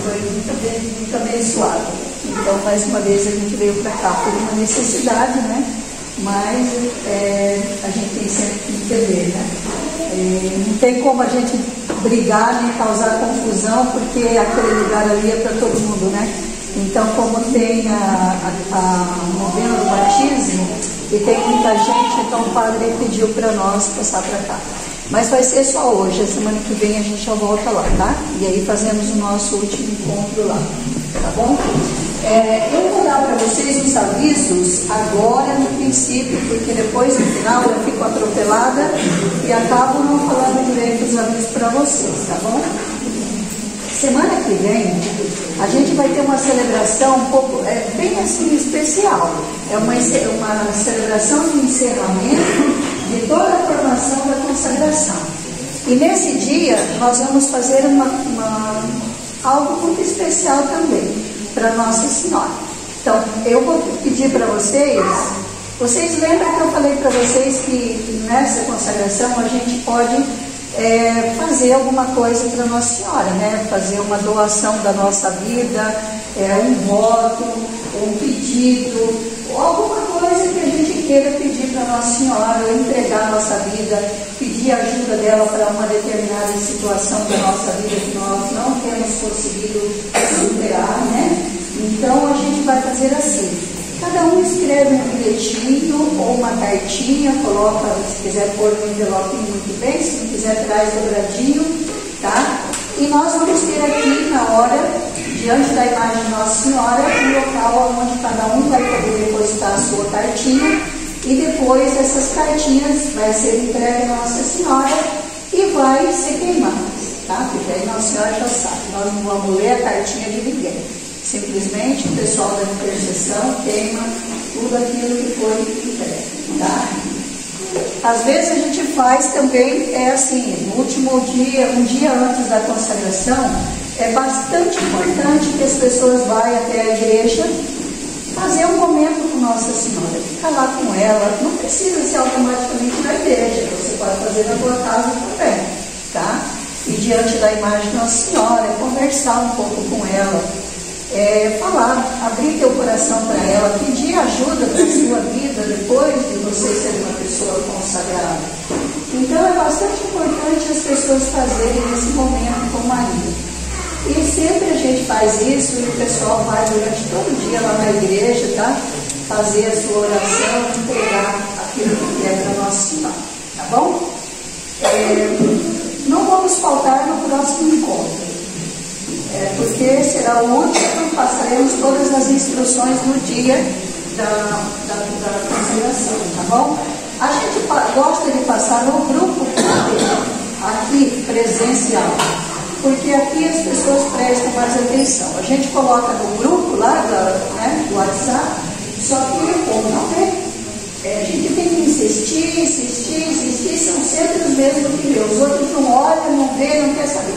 foi muito abençoado. Então, mais uma vez, a gente veio para cá por uma necessidade, né? Mas a gente tem sempre que entender, né? Não tem como a gente brigar nem causar confusão, porque aquele lugar ali é para todo mundo, né? Então, como tem a novena do batismo e tem muita gente, então o padre pediu para nós passar para cá. Mas vai ser só hoje, a semana que vem a gente já volta lá, tá? E aí fazemos o nosso último encontro lá, tá bom? Eu vou dar para vocês os avisos agora no princípio, porque depois no final eu fico atropelada e acabo não falando direito os avisos para vocês, tá bom? Semana que vem a gente vai ter uma celebração um pouco, bem assim, especial. É uma celebração de encerramento de toda a formação da consagração. E nesse dia nós vamos fazer algo muito especial também para Nossa Senhora. Então, eu vou pedir para vocês lembram que eu falei para vocês que nessa consagração a gente pode fazer alguma coisa para Nossa Senhora, né? Fazer uma doação da nossa vida, um voto, um pedido, ou alguma coisa que a gente queira pedir para Nossa Senhora, ou entregar a nossa vida, pedir ajuda dela para uma determinada situação da nossa vida que nós não temos conseguido superar, né? Então a gente vai fazer assim. Cada um escreve um bilhetinho ou uma cartinha, coloca, se quiser pôr no envelope muito bem, se não quiser traz dobradinho, tá? E nós vamos ter aqui na hora, diante da imagem de Nossa Senhora, um local onde cada um vai poder depositar a sua cartinha e depois essas cartinhas vai ser entregue a Nossa Senhora e vai ser queimadas, tá? Porque aí Nossa Senhora já sabe, nós não vamos ler a cartinha de ninguém. Simplesmente o pessoal da intercessão queima tudo aquilo que foi entregue, tá? Às vezes a gente faz também, assim, no último dia, um dia antes da consagração, é bastante importante que as pessoas vão até a igreja fazer um momento com Nossa Senhora, ficar lá com ela, não precisa ser automaticamente na igreja, você pode fazer na sua casa também, tá? E diante da imagem de Nossa Senhora, conversar um pouco com ela, falar, abrir teu coração para ela, pedir ajuda para a sua vida depois de você ser uma pessoa consagrada. Então é bastante importante as pessoas fazerem esse momento com Maria. E sempre a gente faz isso e o pessoal vai durante todo o dia lá na igreja, tá? Fazer a sua oração, entregar aquilo que é para Nossa Senhora, tá bom? Não vamos faltar no próximo encontro. Porque será o último, passaremos todas as instruções no dia da consagração, tá bom? A gente gosta de passar no grupo aqui presencial, porque aqui as pessoas prestam mais atenção. A gente coloca no grupo lá do WhatsApp, só que o povo não vê. A gente tem que insistir, são sempre os mesmos que vê. Os outros não olham, não vê, não quer saber.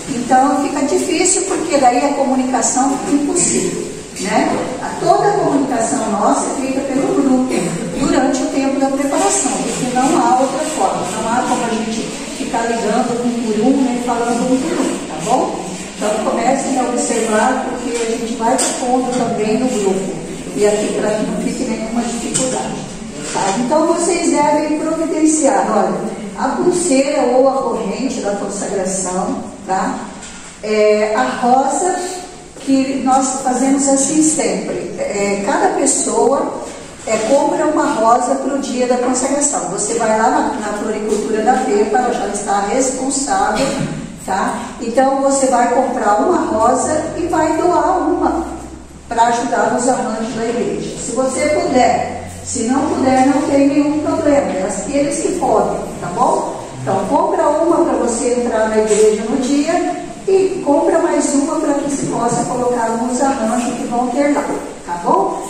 Então fica difícil, porque daí a comunicação fica impossível, né? Toda a comunicação nossa é feita pelo grupo durante o tempo da preparação, porque não há outra forma, não há como a gente ficar ligando um por um, nem falando um por um, tá bom? Então comecem a observar, porque a gente vai pondo também no grupo, e aqui para que não fique nenhuma dificuldade, tá? Então vocês devem providenciar, olha, a pulseira ou a corrente da consagração, tá? A rosa, que nós fazemos assim sempre. Cada pessoa compra uma rosa para o dia da consagração. Você vai lá na floricultura da FEPA, ela já está responsável, tá? Então você vai comprar uma rosa e vai doar uma para ajudar nos arranjos da igreja. Se você puder. Se não puder, não tem nenhum problema. É aqueles que podem, tá bom? Então, compra uma para você entrar na igreja no dia e compra mais uma para que se possa colocar nos arranjos que vão ter lá, tá bom?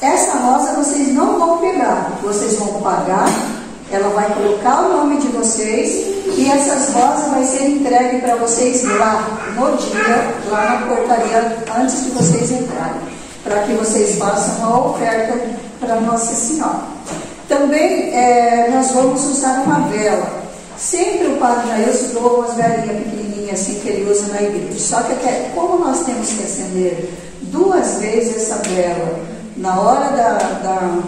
Essa rosa vocês não vão pegar, vocês vão pagar, ela vai colocar o nome de vocês e essas rosas vai ser entregue para vocês lá no dia, lá na portaria, antes de vocês entrarem, para que vocês façam a oferta para Nossa Senhora. Também nós vamos usar uma vela. Sempre o Padre Jailson doa umas velinhas pequenininhas velazinha assim que ele usa na igreja. Só que como nós temos que acender 2 vezes essa vela na hora da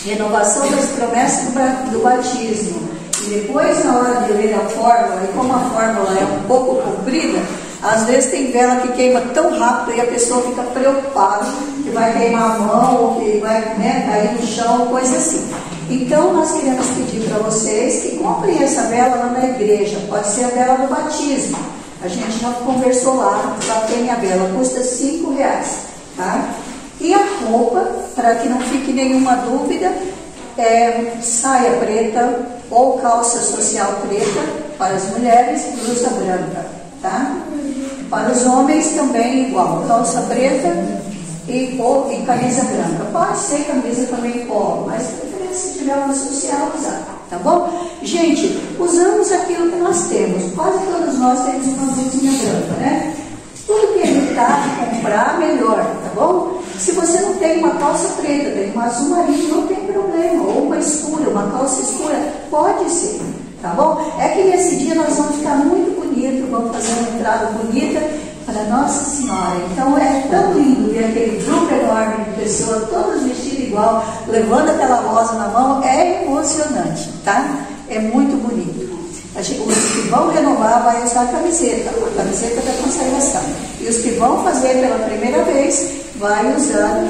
renovação das promessas do batismo, e depois na hora de ler a fórmula, e como a fórmula é um pouco comprida, às vezes tem vela que queima tão rápido e a pessoa fica preocupada que vai queimar a mão ou que vai cair no chão, coisa assim. Então nós queremos pedir para vocês que comprem essa vela lá na igreja. Pode ser a vela do batismo. A gente já conversou lá, já tem a vela, custa R$5, tá? E a roupa, para que não fique nenhuma dúvida, saia preta ou calça social preta para as mulheres, blusa branca, tá? Para os homens também igual, calça preta e camisa branca. Pode ser camisa também polo, mas se tiver uma social, usar, tá bom? Gente, usamos aquilo que nós temos. Quase todos nós temos uma blusinha branca, né? Tudo que evitar de comprar, melhor, tá bom? Se você não tem uma calça preta, tem uma azul marinho, não tem problema. Ou uma escura, uma calça escura, pode ser, tá bom? É que nesse dia nós vamos ficar muito bonitos, vamos fazer uma entrada bonita para Nossa Senhora. Então é tão lindo ver aquele grupo enorme de pessoas, todas vestidas igual, levando aquela rosa na mão, é emocionante, tá? É muito bonito. Os que vão renovar vai usar a camiseta da consagração. E os que vão fazer pela primeira vez vai usar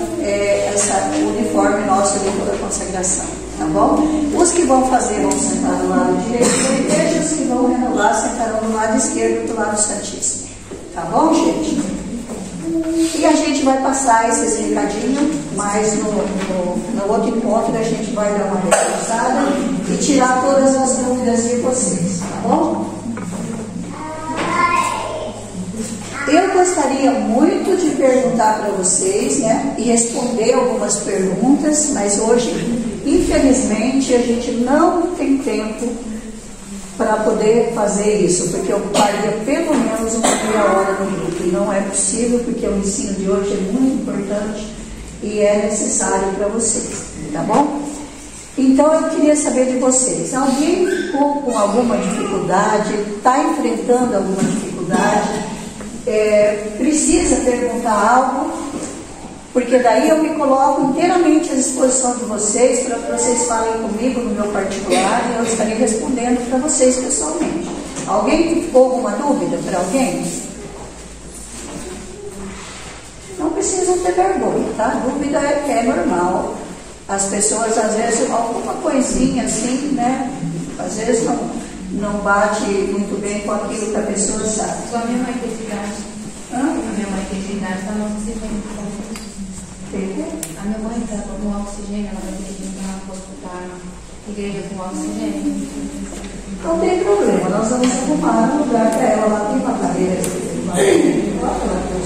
esse uniforme nosso ali da consagração, tá bom? Os que vão fazer vão sentar do lado direito da igreja, os que vão renovar sentarão do lado esquerdo do lado santíssimo, tá bom, gente? E a gente vai passar esses recadinhos, mas no outro encontro a gente vai dar uma reforçada e tirar todas as dúvidas de vocês, tá bom? Eu gostaria muito de perguntar para vocês, né, e responder algumas perguntas, mas hoje, infelizmente, a gente não tem tempo para poder fazer isso, porque ocuparia pelo menos uma meia hora no grupo, e não é possível, porque o ensino de hoje é muito importante e é necessário para vocês, tá bom? Então eu queria saber de vocês, alguém ficou com alguma dificuldade, está enfrentando alguma dificuldade, precisa perguntar algo, porque daí eu me coloco inteiramente à disposição de vocês, para que vocês falem comigo no meu particular, e eu estarei respondendo para vocês pessoalmente. Alguém ficou alguma dúvida para alguém? Não precisam ter vergonha, tá? Dúvida é normal. As pessoas, às vezes, alguma coisinha assim, né? Às vezes não bate muito bem com aquilo que a pessoa sabe. Só a minha mãe tem idade. A minha mãe tem idade, está no oxigênio. A minha mãe está com oxigênio, ela vai ter que entrar no hospital, igreja com oxigênio. Não tem problema, nós vamos arrumar um lugar para ela. Lá tem uma cadeira, ela tem uma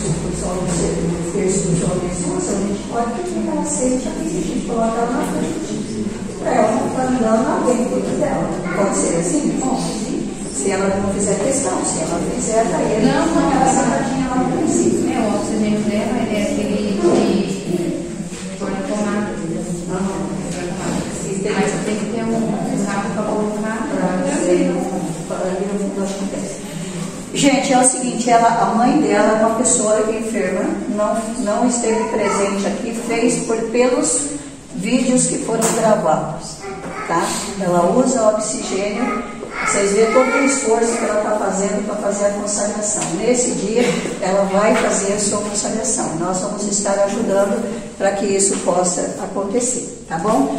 suposição do terço do João Jesus, a gente pode pedir que ela aceite aqui, a gente coloca ela na frente. Para ela não estar andando alguém cuida dela. Pode ser assim? Bom, se ela não fizer questão, se ela fizer, daí ela não ela sentadinha lá no princípio. O oxigênio dela é aquele que põe na tomada. Mas tem que ter um rabo para colocar. Gente, é o seguinte, a mãe dela é uma pessoa enferma, não esteve presente aqui, fez pelos vídeos que foram gravados, tá? Ela usa oxigênio, vocês veem todo o esforço que ela está fazendo para fazer a consagração. Nesse dia, ela vai fazer a sua consagração. Nós vamos estar ajudando para que isso possa acontecer, tá bom?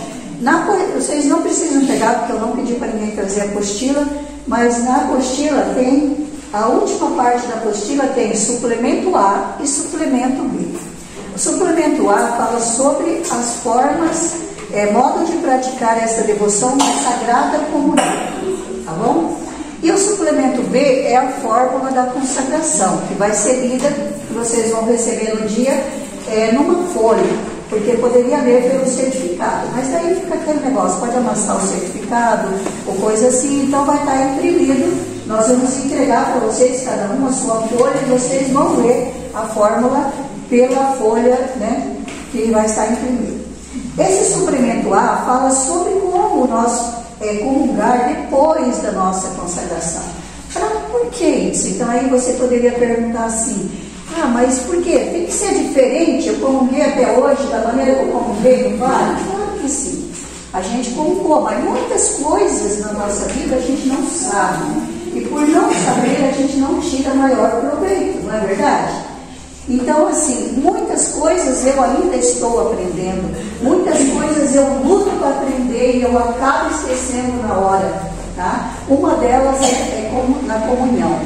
Vocês não precisam pegar, porque eu não pedi para ninguém trazer a apostila, mas na apostila tem, a última parte da apostila tem suplemento A e suplemento B. O suplemento A fala sobre as formas, modo de praticar essa devoção na Sagrada Comunhão, tá bom? E o suplemento B é a fórmula da consagração, que vai ser lida, que vocês vão receber no dia, numa folha. Porque poderia ler pelo certificado, mas daí fica aquele negócio, pode amassar o certificado ou coisa assim, então vai estar imprimido. Nós vamos entregar para vocês, cada um a sua folha, e vocês vão ler a fórmula pela folha, né, que vai estar imprimida. Esse suplemento A fala sobre como nós comungar depois da nossa consagração. Por que é isso? Então aí você poderia perguntar assim, mas por quê? Tem que ser diferente? Eu comunguei até hoje da maneira que eu comunguei, não vale? Claro que sim. A gente comungou, mas muitas coisas na nossa vida a gente não sabe, né? E por não saber, a gente não tira maior proveito, não é verdade? Então, assim, muitas coisas eu ainda estou aprendendo, muitas coisas eu luto para aprender e eu acabo esquecendo na hora, tá? Uma delas é na comunhão.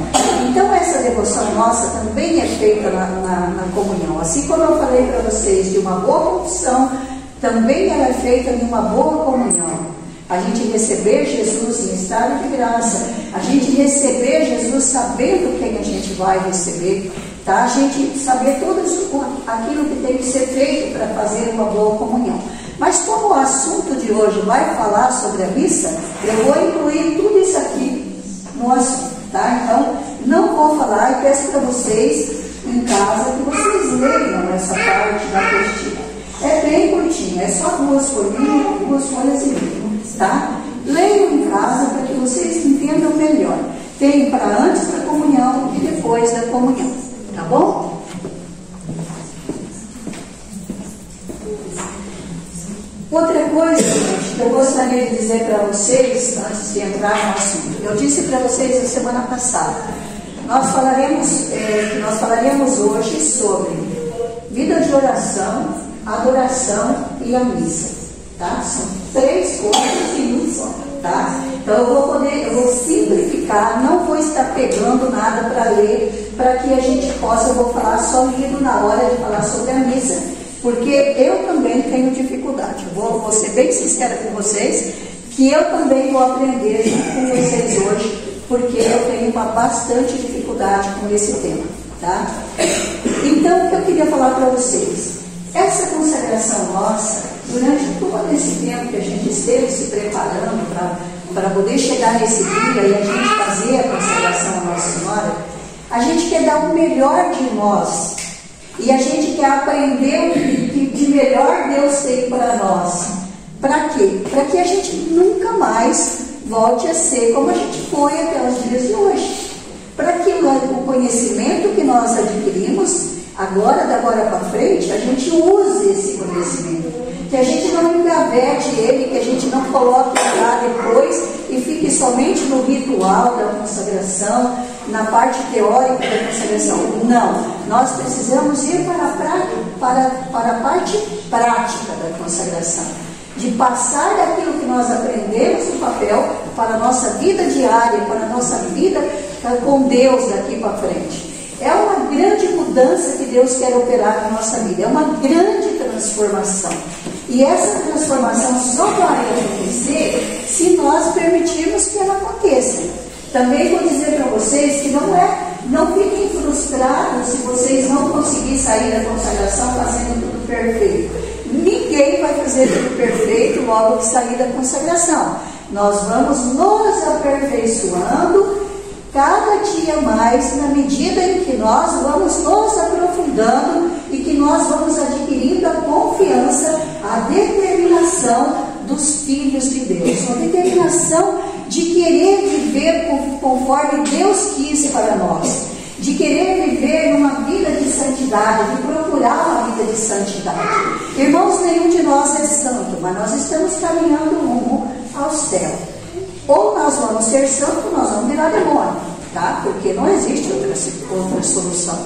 Então, essa devoção nossa também é feita na comunhão. Assim como eu falei para vocês de uma boa confissão, também ela é feita em uma boa comunhão. A gente receber Jesus em estado de graça, a gente receber Jesus sabendo quem a gente vai receber, tá? A gente saber tudo aquilo que tem que ser feito para fazer uma boa comunhão. Mas como o assunto de hoje vai falar sobre a missa, eu vou incluir tudo isso aqui no assunto, tá? Então, não vou falar e peço para vocês em casa que vocês leiam essa parte da apostila. É bem curtinho, é só 2 folhas e meia, tá? Leiam em casa para que vocês entendam melhor. Tem para antes da comunhão e depois da comunhão, tá bom? Outra coisa, gente, que eu gostaria de dizer para vocês, antes de entrar no assunto, eu disse para vocês na semana passada, nós falaríamos hoje sobre vida de oração, adoração e a missa, tá? São 3 coisas em um só, tá? Então eu vou simplificar, não vou estar pegando nada para ler, para que a gente possa, eu vou falar só lido na hora de falar sobre a missa, porque eu também tenho dificuldade. Eu vou ser bem sincera com vocês, que eu também vou aprender junto com vocês hoje, porque eu tenho bastante dificuldade com esse tema, tá? Então, o que eu queria falar para vocês? Essa consagração nossa, durante todo esse tempo que a gente esteve se preparando para poder chegar nesse dia e a gente fazer a consagração à Nossa Senhora, a gente quer dar o melhor de nós. E a gente quer aprender o que de melhor Deus tem para nós. Para quê? Para que a gente nunca mais volte a ser como a gente foi até os dias de hoje. Para que o conhecimento que nós adquirimos, da agora para frente, a gente use esse conhecimento. Que a gente não engavete ele, que a gente não coloque lá depois e fique somente no ritual da consagração, na parte teórica da consagração. Não, nós precisamos ir para a parte prática da consagração. De passar daquilo que nós aprendemos no papel para a nossa vida diária, para a nossa vida com Deus daqui para frente. É uma grande mudança que Deus quer operar na nossa vida. É uma grande transformação. E essa transformação só vai acontecer se nós permitirmos que ela aconteça. Também vou dizer para vocês que não fiquem frustrados se vocês não conseguirem sair da consagração fazendo tudo perfeito. Ninguém vai fazer tudo perfeito logo que sair da consagração. Nós vamos nos aperfeiçoando cada dia mais, na medida em que nós vamos nos aprofundando e que nós vamos adquirindo a confiança, a determinação dos filhos de Deus, a determinação de querer viver conforme Deus quis para nós, de querer viver numa vida de santidade, de procurar uma vida de santidade. Irmãos, nenhum de nós é santo, mas nós estamos caminhando rumo ao céu. Ou nós vamos ser santos, ou nós vamos virar demônio, tá? Porque não existe outra solução.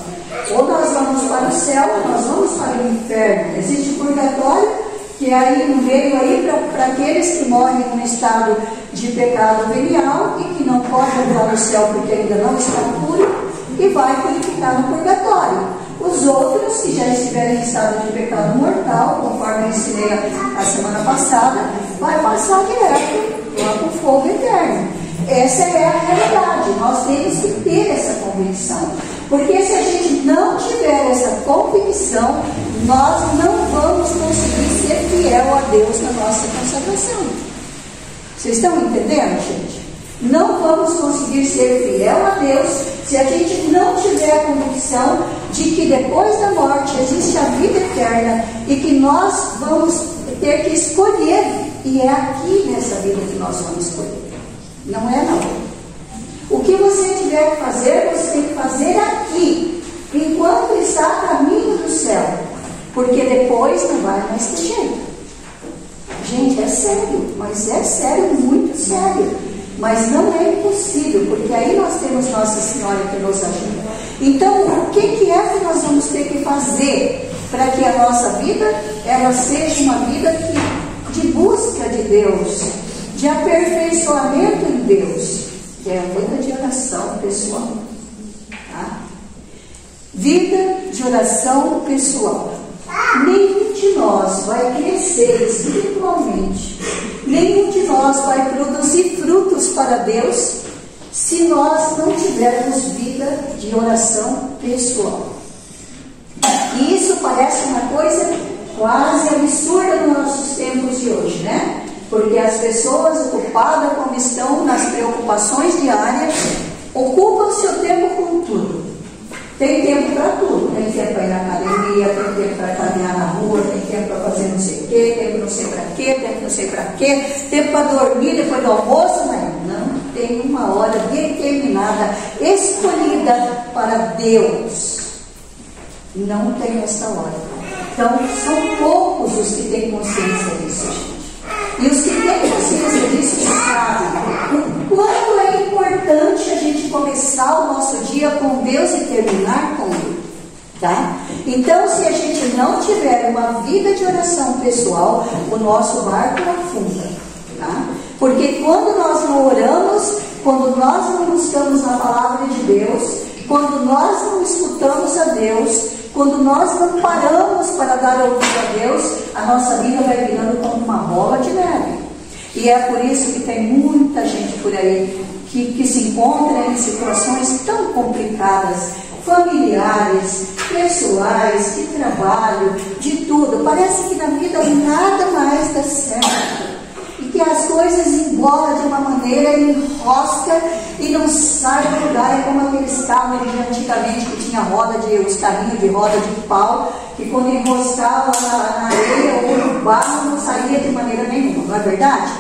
Ou nós vamos para o céu, ou nós vamos para o inferno. Existe o purgatório, que é aí no meio aí para aqueles que morrem no estado de pecado venial e que não podem entrar no céu porque ainda não estão puros, e vai ficar no purgatório. Os outros, que já estiverem em estado de pecado mortal, conforme eu ensinei a semana passada, vai passar direto lá para o fogo eterno. Essa é a realidade. Nós temos que ter essa convicção. Porque se a gente não tiver essa convicção, nós não vamos conseguir ser fiel a Deus na nossa consagração. Vocês estão entendendo, gente? Não vamos conseguir ser fiel a Deus se a gente não tiver a convicção de que depois da morte existe a vida eterna e que nós vamos ter que escolher, e é aqui nessa vida que nós vamos escolher. Não é não. O que você tiver que fazer, você tem que fazer aqui, enquanto está a caminho do céu, porque depois não vai mais ter jeito. Gente, é sério, mas é sério, muito sério. Mas não é impossível, porque aí nós temos Nossa Senhora que nos ajuda. Então, o que é que nós vamos ter que fazer para que a nossa vida ela seja uma vida de busca de Deus, de aperfeiçoamento em Deus? É a vida de oração pessoal. Tá? Vida de oração pessoal. Nenhum de nós vai crescer espiritualmente, nenhum de nós vai produzir frutos para Deus se nós não tivermos vida de oração pessoal. E isso parece uma coisa quase absurda nos nossos tempos de hoje, né? Porque as pessoas ocupadas como estão nas preocupações diárias, ocupam seu tempo com tudo. Tem tempo para tudo, tem tempo para ir na academia, tem tempo para caminhar na rua, tem tempo para fazer não sei o quê, tempo não sei para quê, tempo não sei para quê, tempo para dormir depois do almoço, mas não tem uma hora determinada, escolhida para Deus. Não tem essa hora. Então, são poucos os que têm consciência disso, gente. E os que têm consciência disso sabem o quanto é importante a gente começar o nosso dia com Deus e terminar com Ele. Tá? Então, se a gente não tiver uma vida de oração pessoal, o nosso barco afunda. Tá? Porque quando nós não oramos, quando nós não buscamos a palavra de Deus, quando nós não escutamos a Deus, quando nós não paramos para dar ouvido a Deus, a nossa vida vai virando como uma bola de neve. E é por isso que tem muita gente por aí que se encontra em situações tão complicadas, familiares, pessoais, de trabalho, de tudo. Parece que na vida nada mais dá certo. E que as coisas embolam de uma maneira, enrosca e não sai do lugar. É como aqueles carros de antigamente que tinha os carrinhos de roda de pau, que quando enroscava na areia ou no barro não saía de maneira nenhuma, não é verdade?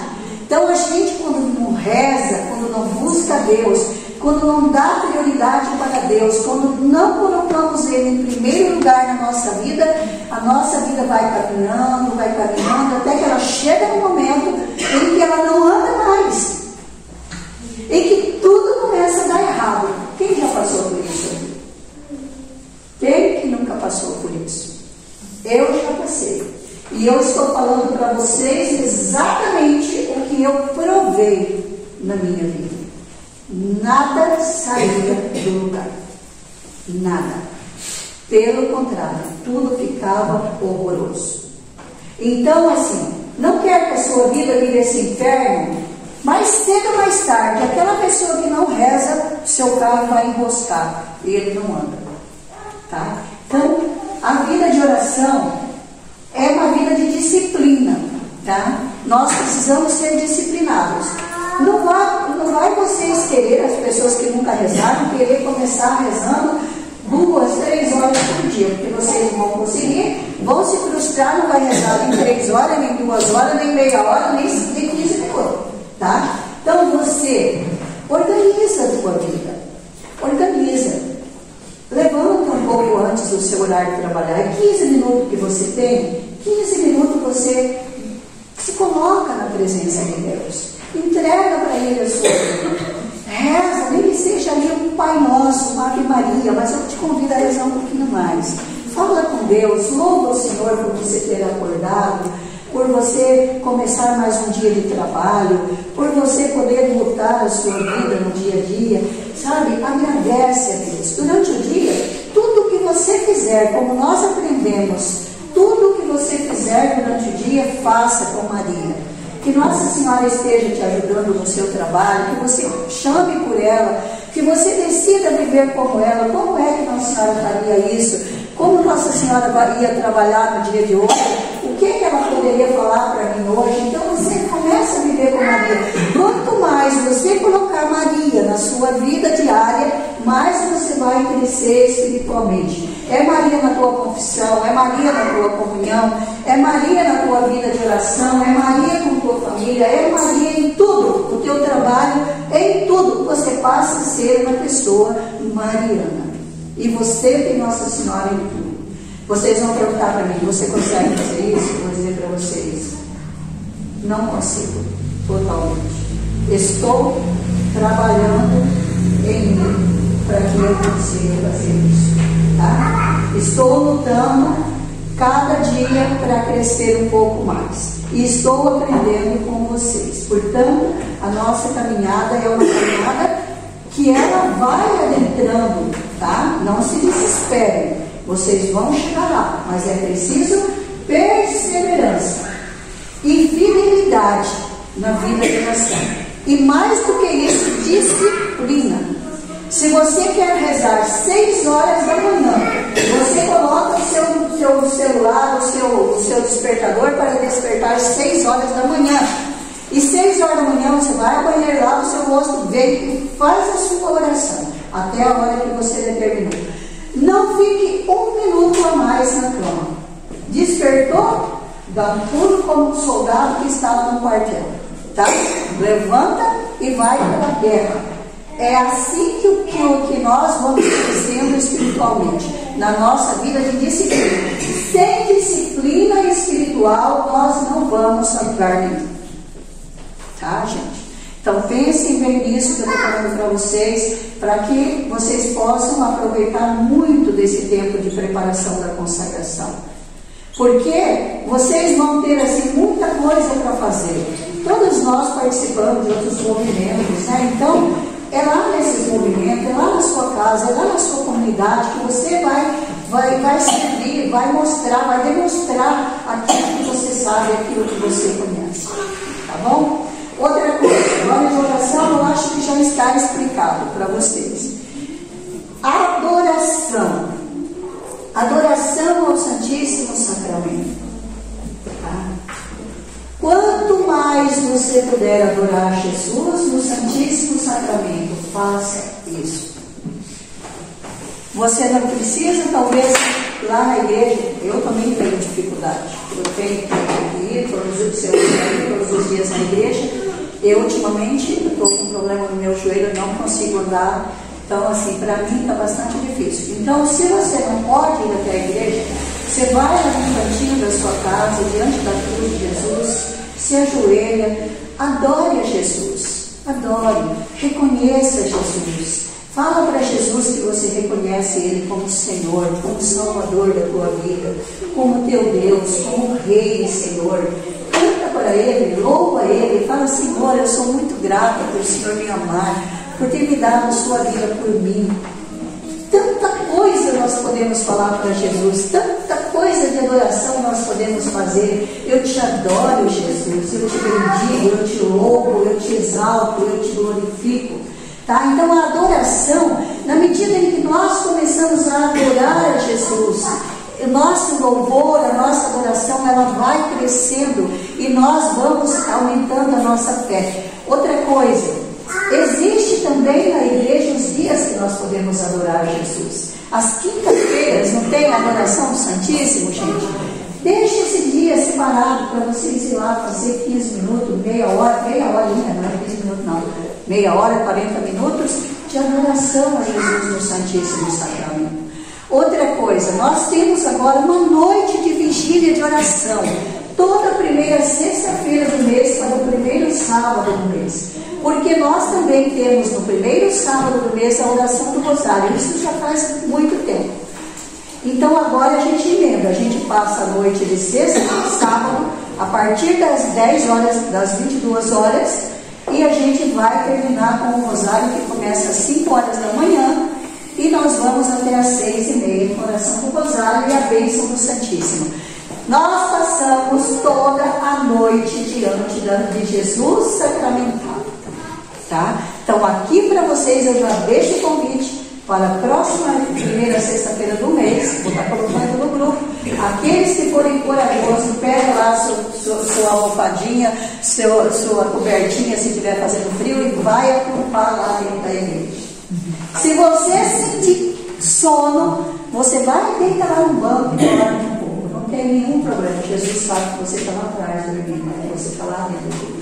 Então a gente, quando não reza, quando não busca Deus, quando não dá prioridade para Deus, quando não colocamos Ele em primeiro lugar na nossa vida, a nossa vida vai caminhando, até que ela chega no momento em que ela não anda mais, em que tudo começa a dar errado. Quem já passou por isso aqui? Quem que nunca passou por isso? Eu já passei. E eu estou falando para vocês exatamente o que eu provei na minha vida. Nada saía do lugar. Nada. Pelo contrário, tudo ficava horroroso. Então, assim, não quer que a sua vida vire esse inferno, mas cedo ou mais tarde, aquela pessoa que não reza, seu carro vai enroscar e ele não anda. Tá? Então, a vida de oração é uma vida de disciplina, tá? Nós precisamos ser disciplinados. Não vai vocês querer, as pessoas que nunca rezaram, querer começar rezando 2, 3 horas por dia, porque vocês não vão conseguir, vão se frustrar, não vai rezar nem 3 horas, nem 2 horas, nem meia hora, nem 15 minutos, tá? Então você organiza a tua vida, organiza. Levanta um pouco antes do seu horário de trabalhar. É 15 minutos que você tem, 15 minutos você se coloca na presença de Deus. Entrega para Ele a sua vida. Reza, nem que seja ali um Pai Nosso, uma Ave Maria, mas eu te convido a rezar um pouquinho mais. Fala com Deus, louva o Senhor por você ter acordado, por você começar mais um dia de trabalho, por você poder lutar a sua vida no dia a dia, sabe? Agradece a Deus. Durante o dia, tudo que você fizer, como nós aprendemos, tudo que você fizer durante o dia, faça com Maria. Que Nossa Senhora esteja te ajudando no seu trabalho, que você chame por ela, que você decida viver como ela. Como é que Nossa Senhora faria isso? Como Nossa Senhora ia trabalhar no dia de hoje? O que ela poderia falar para mim hoje? Então você começa a viver com Maria. Quanto mais você colocar Maria na sua vida diária, mais você vai crescer espiritualmente. É Maria na tua confissão, é Maria na tua comunhão, é Maria na tua vida de oração, é Maria com tua família, é Maria em tudo. O teu trabalho, em tudo, você passa a ser uma pessoa mariana. E você tem Nossa Senhora em tudo. Vocês vão perguntar para mim, você consegue fazer isso? Eu vou dizer para vocês, não consigo, totalmente. Estou trabalhando em mim para que eu consiga fazer isso, tá? Estou lutando cada dia para crescer um pouco mais. E estou aprendendo com vocês. Portanto, a nossa caminhada é uma caminhada que ela vai adentrando, tá? Não se desesperem. Vocês vão chegar lá, mas é preciso perseverança e fidelidade na vida de oração. E mais do que isso, disciplina. Se você quer rezar 6 horas da manhã, você coloca o seu celular, o seu despertador para despertar às 6 horas da manhã. E 6 horas da manhã você vai ao banheiro, lava o seu rosto, vem e faz a sua oração até a hora que você determinou. Não fique 1 minuto a mais na cama. Despertou? Dá um pulo como um soldado que estava no quartel, tá? Levanta e vai para a guerra. É assim que nós vamos crescendo espiritualmente, na nossa vida de disciplina. Sem disciplina espiritual, nós não vamos a lugar nenhum. Tá, gente? Então, pensem bem nisso que eu estou falando para vocês, para que vocês possam aproveitar muito desse tempo de preparação da consagração. Porque vocês vão ter, assim, muita coisa para fazer. Todos nós participamos de outros movimentos, né? Então, é lá nesses movimentos, é lá na sua casa, é lá na sua comunidade que você vai servir, vai mostrar, vai demonstrar aquilo que você sabe, aquilo que você conhece. Tá bom? Outra coisa, agora de oração eu acho que já está explicado para vocês. Adoração. Adoração ao Santíssimo Sacramento. Tá? Quanto mais você puder adorar Jesus no Santíssimo Sacramento, faça isso. Você não precisa, talvez, lá na igreja, eu também tenho dificuldade. Eu tenho que ir todos os dias na igreja. Eu, ultimamente, estou com um problema no meu joelho, não consigo andar. Então, assim, para mim está bastante difícil. Então, se você não pode ir até a igreja, você vai lá no cantinho da sua casa, diante da cruz de Jesus, se ajoelha, adore a Jesus, adore, reconheça Jesus. Fala para Jesus que você reconhece Ele como Senhor, como Salvador da tua vida, como teu Deus, como Rei e Senhor. Canta para Ele, louva Ele, fala: Senhor, eu sou muito grata por o Senhor me amar, por ter me dado a sua vida por mim. Tanta coisa nós podemos falar para Jesus, tanta coisa de adoração nós podemos fazer. Eu te adoro, Jesus, eu te bendigo, eu te louvo, eu te exalto, eu te glorifico. Tá? Então a adoração, na medida em que nós começamos a adorar a Jesus, o nosso louvor, a nossa adoração, ela vai crescendo e nós vamos aumentando a nossa fé. Outra coisa, existe também na igreja os dias que nós podemos adorar Jesus. As quintas-feiras, não tem a adoração do Santíssimo, gente? Deixe esse dia separado para vocês ir lá fazer 15 minutos, meia horinha, não é 15 minutos não, meia hora, 40 minutos de adoração a Jesus no Santíssimo Sacramento. Outra coisa, nós temos agora uma noite de vigília de oração, toda primeira sexta-feira do mês para o primeiro sábado do mês. Porque nós também temos no primeiro sábado do mês a oração do Rosário. Isso já faz muito tempo. Então agora a gente emenda, a gente passa a noite de sexta, sábado, a partir das 10 horas, das 22 horas, e a gente vai terminar com o Rosário, que começa às 5 horas da manhã, e nós vamos até às 6h30 com a oração do Rosário e a bênção do Santíssimo. Nós passamos toda a noite diante de Jesus sacramentado. Tá? Então aqui para vocês eu já deixo o convite para a próxima primeira sexta-feira do mês. Vou estar colocando no grupo. Aqueles que forem corajosos, pega lá sua almofadinha, sua cobertinha se estiver fazendo frio, e vai acampar lá dentro da igreja. Se você sentir sono, você vai deitar lá no banco e dorme um pouco. Não tem nenhum problema. Jesus sabe que você está lá atrás dormindo, né? Você está lá dentro.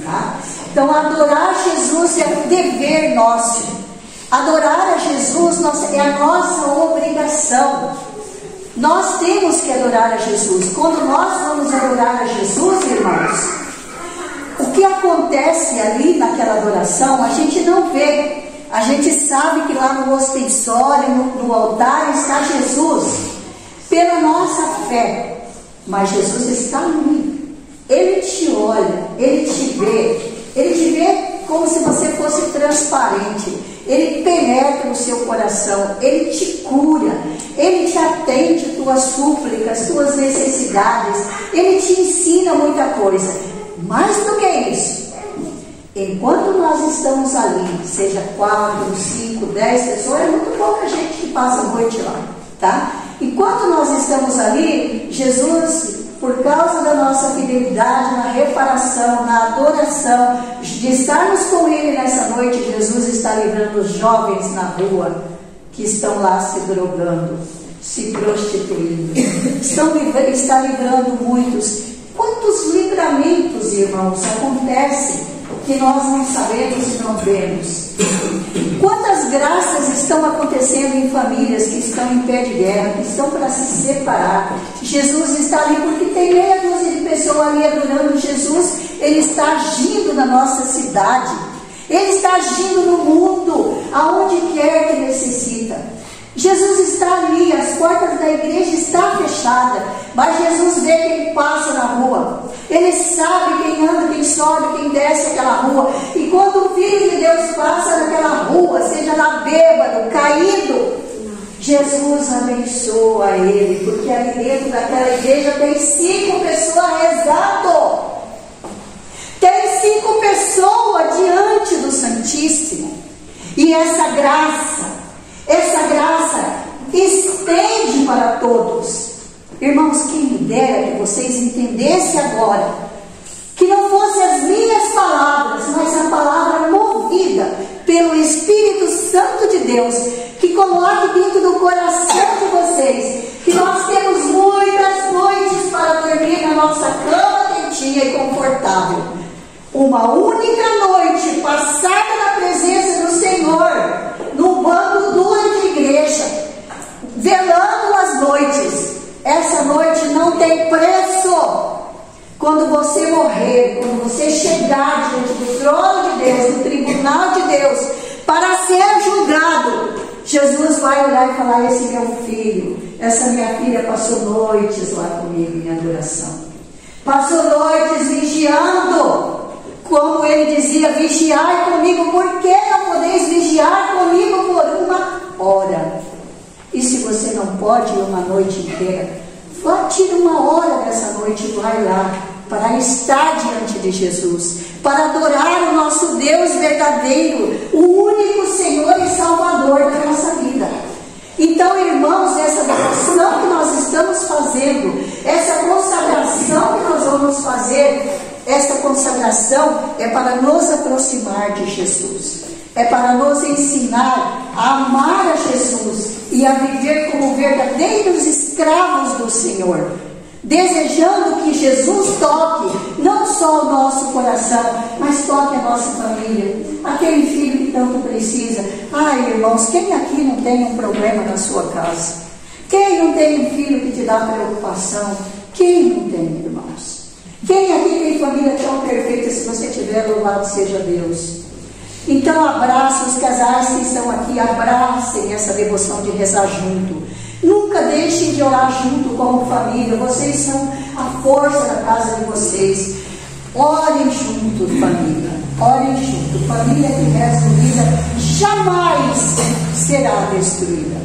Tá? Então, adorar Jesus é um dever nosso. Adorar a Jesus é a nossa obrigação. Nós temos que adorar a Jesus. Quando nós vamos adorar a Jesus, irmãos, o que acontece ali naquela adoração, a gente não vê. A gente sabe que lá no ostensório, no altar, está Jesus, pela nossa fé. Mas Jesus está ali. Ele te olha, Ele te vê como se você fosse transparente. Ele penetra no seu coração, Ele te cura, Ele te atende tuas súplicas, tuas necessidades, Ele te ensina muita coisa. Mais do que isso, enquanto nós estamos ali, seja 4, 5, 10 pessoas, é muito pouca gente que passa a noite lá, tá? Enquanto nós estamos ali, Jesus, por causa da nossa fidelidade na reparação, na adoração, de estarmos com Ele nessa noite, Jesus está livrando os jovens na rua que estão lá se drogando, se prostituindo. Está livrando muitos. Quantos livramentos, irmãos, acontecem que nós não sabemos e não vemos? Quantas graças estão acontecendo em famílias que estão em pé de guerra, que estão para se separar? Jesus está ali porque tem meia dúzia de pessoas ali adorando Jesus. Ele está agindo na nossa cidade, Ele está agindo no mundo, aonde quer que necessita. Jesus está ali, as portas da igreja estão fechadas, mas Jesus vê quem passa na rua. Ele sabe quem anda, quem sobe, quem desce aquela rua. E quando o Filho de Deus passa naquela rua, seja lá bêbado, caído, Jesus abençoa ele, porque ali dentro daquela igreja tem 5 pessoas rezando. Tem 5 pessoas diante do Santíssimo. E essa graça estende para todos. Irmãos, quem me dera que vocês entendessem agora, que não fossem as minhas palavras, mas a palavra movida pelo Espírito Santo de Deus, que coloque dentro do coração de vocês, que nós temos muitas noites para dormir na nossa cama quentinha e confortável. Uma única noite passada na presença do Senhor, no banco duro de igreja, velando as noites. Essa noite não tem preço. Quando você morrer, quando você chegar diante do trono de Deus, do tribunal de Deus, para ser julgado, Jesus vai olhar e falar: esse meu filho, essa minha filha passou noites lá comigo em adoração, passou noites vigiando, como ele dizia: vigiai comigo. Por que não podeis vigiar comigo por uma hora? E se você não pode ir uma noite inteira, tira uma hora dessa noite e vai lá para estar diante de Jesus, para adorar o nosso Deus verdadeiro, o único Senhor e Salvador da nossa vida. Então, irmãos, essa devoção que nós estamos fazendo, essa consagração que nós vamos fazer, essa consagração é para nos aproximar de Jesus, é para nos ensinar a amar a Jesus e a viver como verdadeiros escravos do Senhor, desejando que Jesus toque não só o nosso coração, mas toque a nossa família, aquele filho que tanto precisa. Ai, irmãos, quem aqui não tem um problema na sua casa? Quem não tem um filho que te dá preocupação? Quem não tem, irmãos? Quem aqui tem família tão perfeita? Se você tiver, louvado seja Deus. Então abraça os casais que estão aqui, abracem essa devoção de rezar junto. Nunca deixem de orar junto como família. Vocês são a força da casa de vocês. Orem junto, família. Orem junto. Família que reza unida jamais será destruída.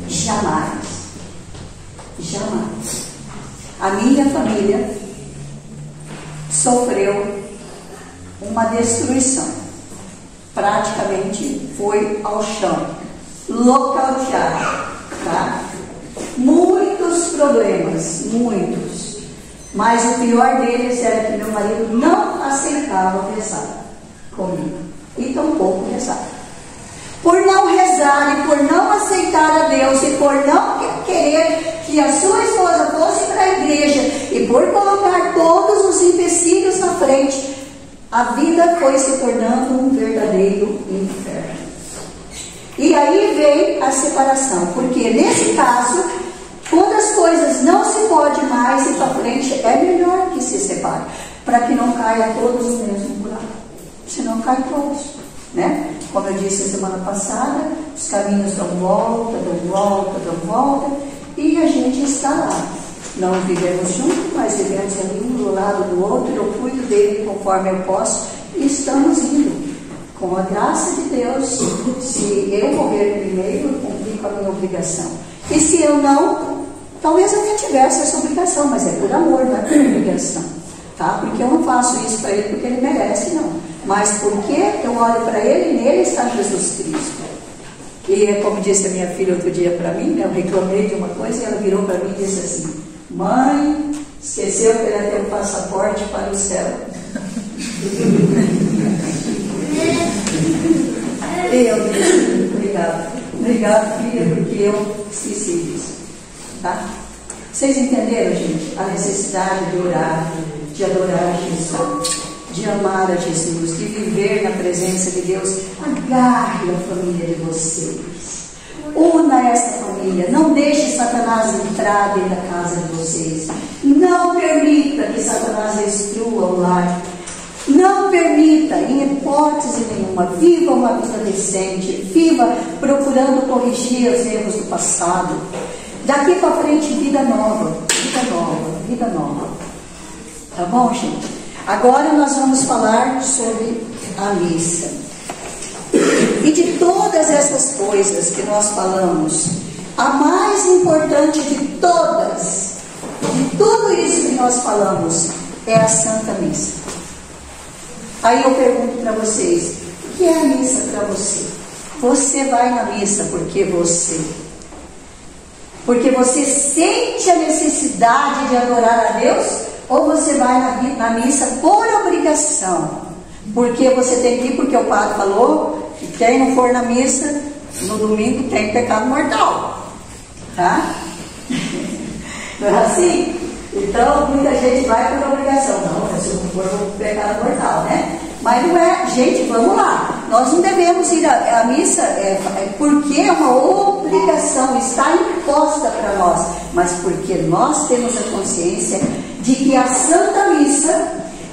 Jamais. Jamais. A minha família sofreu uma destruição. Praticamente foi ao chão, nocauteado, tá? Muitos problemas, muitos. Mas o pior deles era que meu marido não aceitava rezar comigo, e tampouco rezar. Por não rezar e por não aceitar a Deus e por não querer que a sua esposa fosse para a igreja e por colocar todos os empecilhos na frente, a vida foi se tornando um verdadeiro inferno. E aí vem a separação, porque nesse caso, quando as coisas não se pode mais ir para frente, é melhor que se separe, para que não caia todos no mesmo buraco, senão cai todos, né? Como eu disse a semana passada, os caminhos dão volta, e a gente está lá. Não vivemos juntos, mas vivemos ali um do lado do outro, eu cuido dele conforme eu posso, e estamos indo. Com a graça de Deus, se eu morrer primeiro, eu cumpri com a minha obrigação. E se eu não, talvez eu nem tivesse essa obrigação, mas é por amor, não é por obrigação. Tá? Porque eu não faço isso para ele porque ele merece, não. Mas porque eu olho para ele e nele está Jesus Cristo. E como disse a minha filha outro dia para mim, né, eu reclamei de uma coisa e ela virou para mim e disse assim: mãe, esqueceu que ela tem um passaporte para o céu. E eu disse: obrigado filha, porque eu esqueci disso. Tá? Vocês entenderam, gente? A necessidade de orar, de adorar a Jesus, de amar a Jesus, de viver na presença de Deus. Agarre a família de vocês, una essa família, não deixe Satanás entrar dentro da casa de vocês, não permita que Satanás destrua o lar, não permita, em hipótese nenhuma. Viva uma vida decente, viva procurando corrigir os erros do passado. Daqui para frente, vida nova. Tá bom, gente? Agora nós vamos falar sobre a missa. E de todas essas coisas que nós falamos, a mais importante de todas, de tudo isso que nós falamos, é a Santa Missa. Aí eu pergunto para vocês: o que é a missa para você? Você vai na missa porque você sente a necessidade de adorar a Deus? Ou você vai na missa por obrigação? Porque você tem que ir porque o padre falou que quem não for na missa no domingo tem pecado mortal. Tá? Não é assim? Então muita gente vai por obrigação. Não, se eu não for no pecado mortal, né? Mas não é, gente, vamos lá. Nós não devemos ir à missa porque é uma obrigação, está imposta para nós, mas porque nós temos a consciência de que a Santa Missa,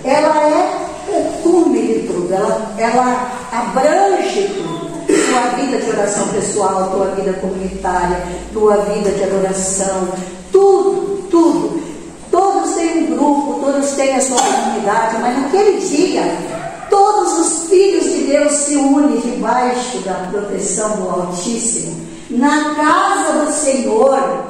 ela é o cume de tudo, ela abrange tudo. Tua vida de oração pessoal, tua vida comunitária, tua vida de adoração, tudo. Todos têm um grupo, todos têm a sua comunidade, mas naquele dia, todos os filhos de Deus se unem debaixo da proteção do Altíssimo, na casa do Senhor.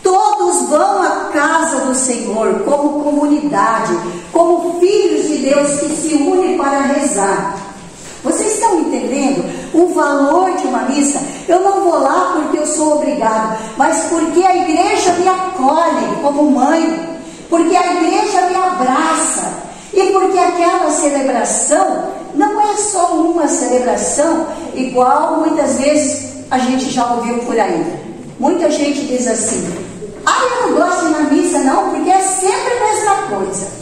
Todos vão à casa do Senhor como comunidade, como filhos de Deus que se unem para rezar. Vocês estão entendendo o valor de uma missa? Eu não vou lá porque eu sou obrigado, mas porque a igreja me acolhe como mãe, porque a igreja me abraça, e porque aquela celebração não é só uma celebração igual muitas vezes a gente já ouviu por aí. Muita gente diz assim: eu não gosto de ir na missa não, porque é sempre a mesma coisa.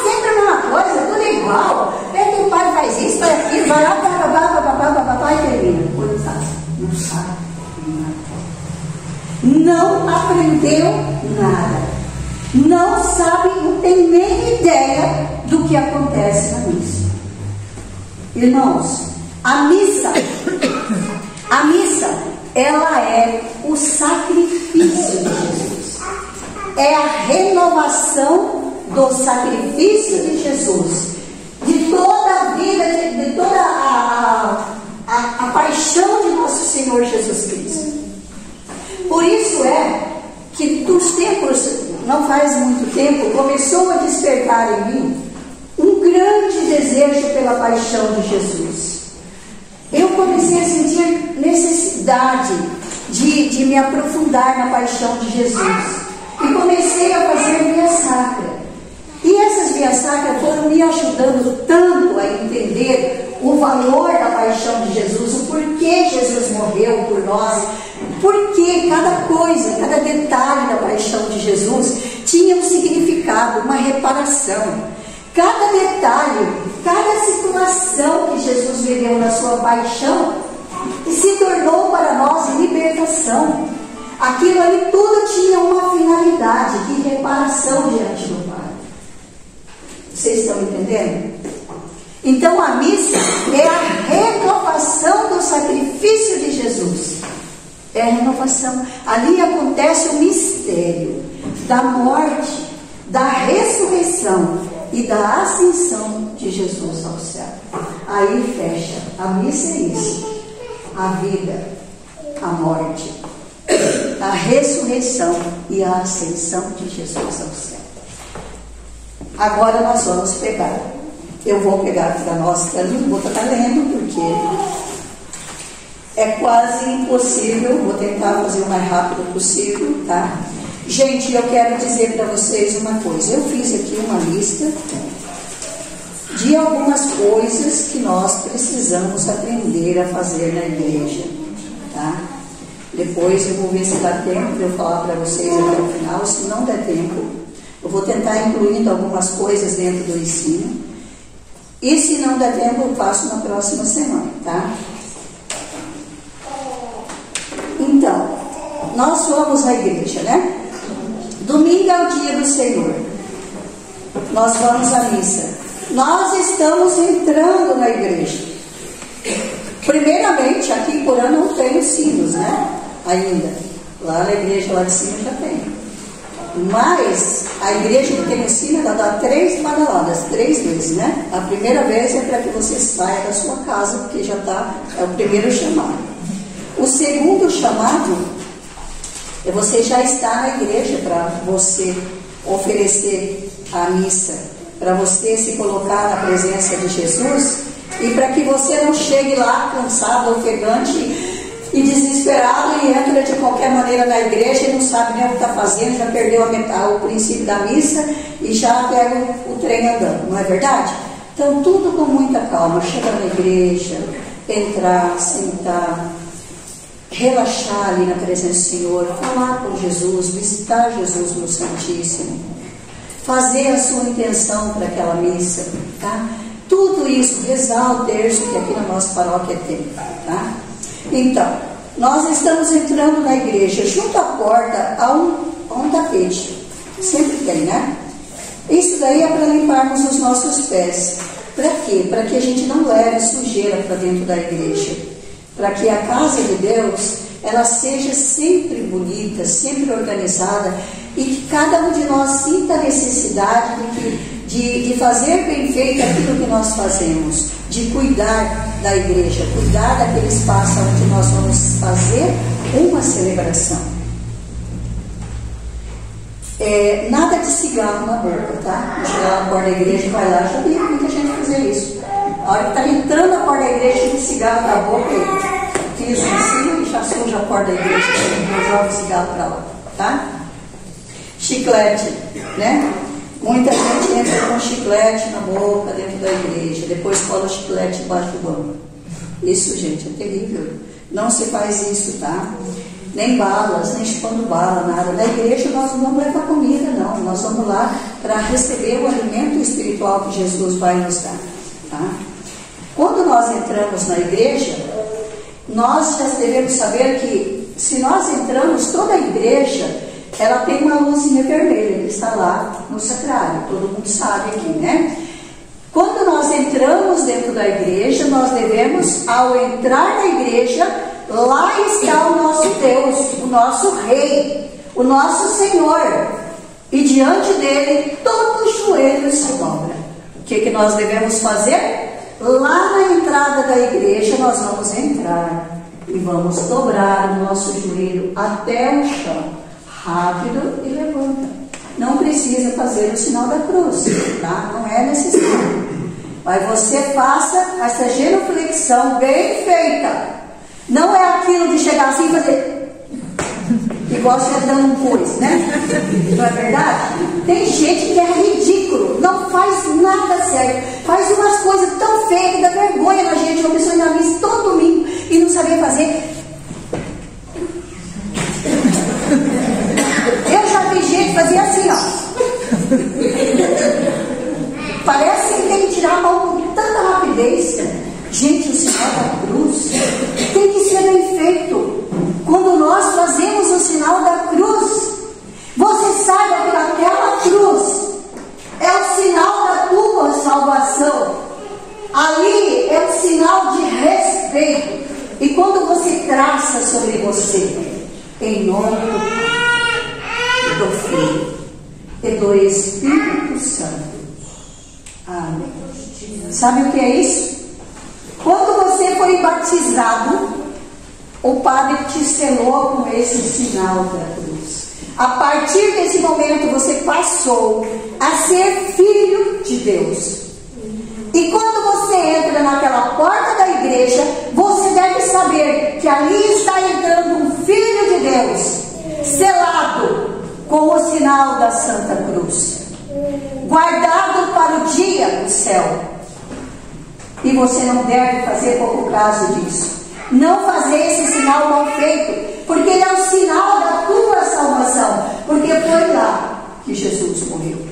Sempre a mesma coisa, tudo é igual. Que o pai faz isso, faz aquilo, vai lá, papapá, e termina. Coitado, não sabe nada. Não aprendeu nada. Não sabe, não tem nem ideia do que acontece na missa. Irmãos, a missa, ela é o sacrifício de Jesus. É a renovação do sacrifício de Jesus, de toda a vida, de toda a paixão de nosso Senhor Jesus Cristo. Por isso é que dos tempos, não faz muito tempo, começou a despertar em mim um grande desejo pela paixão de Jesus. Eu comecei a sentir necessidade de me aprofundar na paixão de Jesus. E comecei a fazer via sacra. E essas vias sacras foram me ajudando tanto a entender o valor da paixão de Jesus, o porquê Jesus morreu por nós, porque cada coisa, cada detalhe da paixão de Jesus tinha um significado, uma reparação. Cada detalhe, cada situação que Jesus viveu na sua paixão se tornou para nós libertação. Aquilo ali tudo tinha uma finalidade de reparação diante do Pai. Vocês estão entendendo? Então a missa é a renovação do sacrifício de Jesus. É a renovação. Ali acontece o mistério da morte, da ressurreição e da ascensão de Jesus ao céu. Aí fecha. A missa é isso: a vida, a morte, a ressurreição e a ascensão de Jesus ao céu. Agora nós vamos pegar. Eu vou pegar para nós, eu não vou estar lendo, porque é quase impossível. Vou tentar fazer o mais rápido possível, tá? Gente, eu quero dizer para vocês uma coisa. Eu fiz aqui uma lista de algumas coisas que nós precisamos aprender a fazer na igreja, tá? Depois eu vou ver se dá tempo de eu falar para vocês até o final. Se não der tempo, eu vou tentar incluindo algumas coisas dentro do ensino. E se não der tempo, eu faço na próxima semana, tá? Então, nós vamos à igreja, né? Domingo é o dia do Senhor. Nós vamos à missa. Nós estamos entrando na igreja. Primeiramente, aqui em Porã não tem os sinos, né? Ainda. Lá na igreja lá de cima já tem. Mas a igreja que tem o sino, ela dá 3 badaladas, 3 vezes, né? A primeira vez é para que você saia da sua casa, porque já está, é o primeiro chamado. O segundo chamado é você já estar na igreja para você oferecer a missa, para você se colocar na presença de Jesus e para que você não chegue lá cansado, ofegante e desesperado e entra de qualquer maneira na igreja e não sabe nem o que está fazendo, já perdeu o princípio da missa e já pega o trem andando, não é verdade? Então tudo com muita calma, chegar na igreja, entrar, sentar, relaxar ali na presença do Senhor, falar com Jesus, visitar Jesus no Santíssimo, fazer a sua intenção para aquela missa, tá? Tudo isso, rezar o terço que aqui na nossa paróquia tem, tá? Então, nós estamos entrando na igreja. Junto à porta há um tapete. Sempre tem, né? Isso daí é para limparmos os nossos pés. Para quê? Para que a gente não leve sujeira para dentro da igreja. Para que a casa de Deus, ela seja sempre bonita, sempre organizada e que cada um de nós sinta a necessidade de fazer bem feito aquilo que nós fazemos, de cuidar da igreja, cuidar daquele espaço onde nós vamos fazer uma celebração. Nada de cigarro na boca, tá? Chegar lá na porta da igreja e vai lá, já vi muita gente fazer isso. A hora que está entrando na porta da igreja, tem cigarro na boca e piso em cima e já suja a porta da igreja, eu jogo o cigarro para lá, tá? Chiclete, né? Muita gente entra com chiclete na boca dentro da igreja, depois cola o chiclete embaixo do banco. Isso, gente, é terrível. Não se faz isso, tá? Nem balas, nem chupando bala, nada. Na igreja nós não vamos levar comida, não. Nós vamos lá para receber o alimento espiritual que Jesus vai nos dar, tá? Quando nós entramos na igreja, nós já devemos saber que se nós entramos, toda a igreja, ela tem uma luzinha vermelha, que está lá no sacrário, todo mundo sabe aqui, né? Quando nós entramos dentro da igreja, nós devemos, ao entrar na igreja, lá está o nosso Deus, o nosso Rei, o nosso Senhor, e diante dele todo joelho se dobra. O que nós devemos fazer? Lá na entrada da igreja nós vamos entrar e vamos dobrar o nosso joelho até o chão. Rápido e levanta. Não precisa fazer o sinal da cruz, tá? Não é necessário. Mas você faça essa genuflexão bem feita. Não é aquilo de chegar assim e fazer igual você dando um coice, né? Não é verdade? Tem gente que é ridículo, não faz nada certo, faz umas coisas tão feias que dá vergonha na gente. Uma pessoa ir na missa todo domingo e não saber fazer. Eu já vi gente fazer assim, ó. Parece tirar a mão com tanta rapidez. Gente, o sinal da cruz tem que ser bem feito. Quando nós fazemos o sinal da cruz, você saiba que aquela cruz é o sinal da tua salvação. Ali é um sinal de respeito. E quando você traça sobre você, em nome do Pai, do Filho e do Espírito Santo. Amém. Sabe o que é isso? Quando você foi batizado, o Padre te selou com esse sinal da cruz. A partir desse momento você passou a ser filho de Deus. E quando você entra naquela porta da igreja, você deve saber que ali está entrando um filho de Deus, selado com o sinal da Santa Cruz, guardado para o dia do céu. E você não deve fazer pouco caso disso. Não fazer esse sinal mal feito, porque ele é o sinal da tua salvação, porque foi lá que Jesus morreu.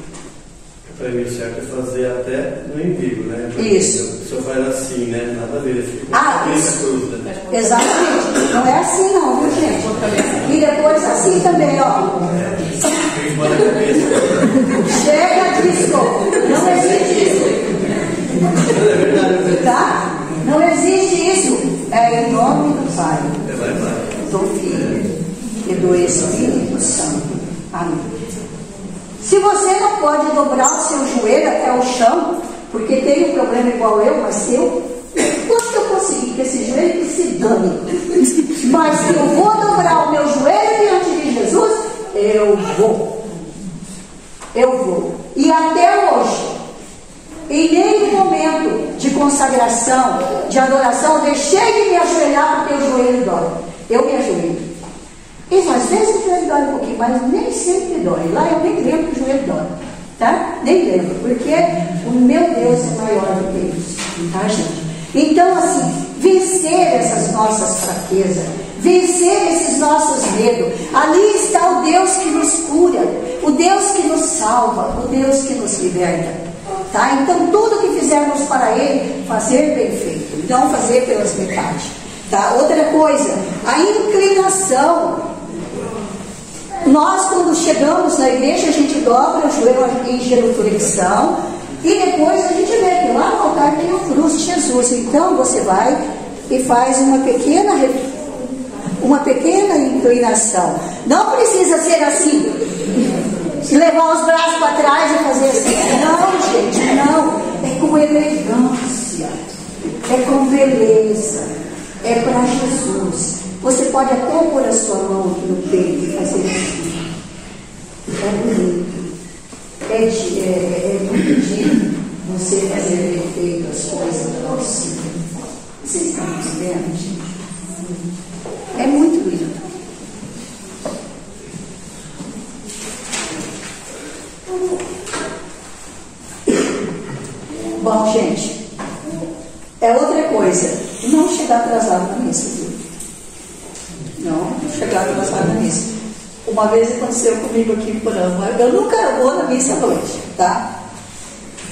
Para mim, o certo é fazer até no embigo, né? Porque isso. Se eu faz assim, né? Nada a ver. Isso. Cruz, né? Exatamente. Não é assim não, viu, gente? E depois assim também, ó. Chega disso. Não existe isso. Tá? Não existe isso. É em nome do Pai, do Filho e do Espírito Santo. Amém. Se você não pode dobrar o seu joelho até o chão, porque tem um problema igual eu, mas quanto que eu consegui que esse joelho que se dane, mas se eu vou dobrar o meu joelho diante de Jesus, eu vou. E até hoje, em nenhum momento de consagração, de adoração, eu deixei de me ajoelhar porque o joelho dói. Eu me ajoelho. E às vezes o joelho dói um pouquinho, mas nem sempre dói. Lá eu nem lembro que o joelho dói, tá? Nem lembro, porque o meu Deus é maior do que isso, tá, gente? Então, assim, vencer essas nossas fraquezas, vencer esses nossos medos. Ali está o Deus que nos cura, o Deus que nos salva, o Deus que nos liberta, tá? Então, tudo que fizermos para Ele, fazer bem feito, não fazer pelas metades, tá? Outra coisa, a inclinação. Nós, quando chegamos na igreja, a gente dobra o joelho em genuflexão e depois a gente vê que lá no altar tem a cruz de Jesus. Então você vai e faz uma pequena inclinação. Não precisa ser assim, levar os braços para trás e fazer assim. Não, gente, não. É com elegância, é com beleza, é para Jesus. Você pode até pôr a sua mão aqui no peito e fazer assim. É bonito. É muito digno você fazer bem feito as coisas ao Senhor. Vocês estão entendendo, gente? É muito lindo. Bom, gente, é outra coisa. Não chegar atrasado na missa, viu? Não chegar atrasado na missa. Uma vez aconteceu comigo aqui em Porama. Eu nunca vou na missa à noite, tá?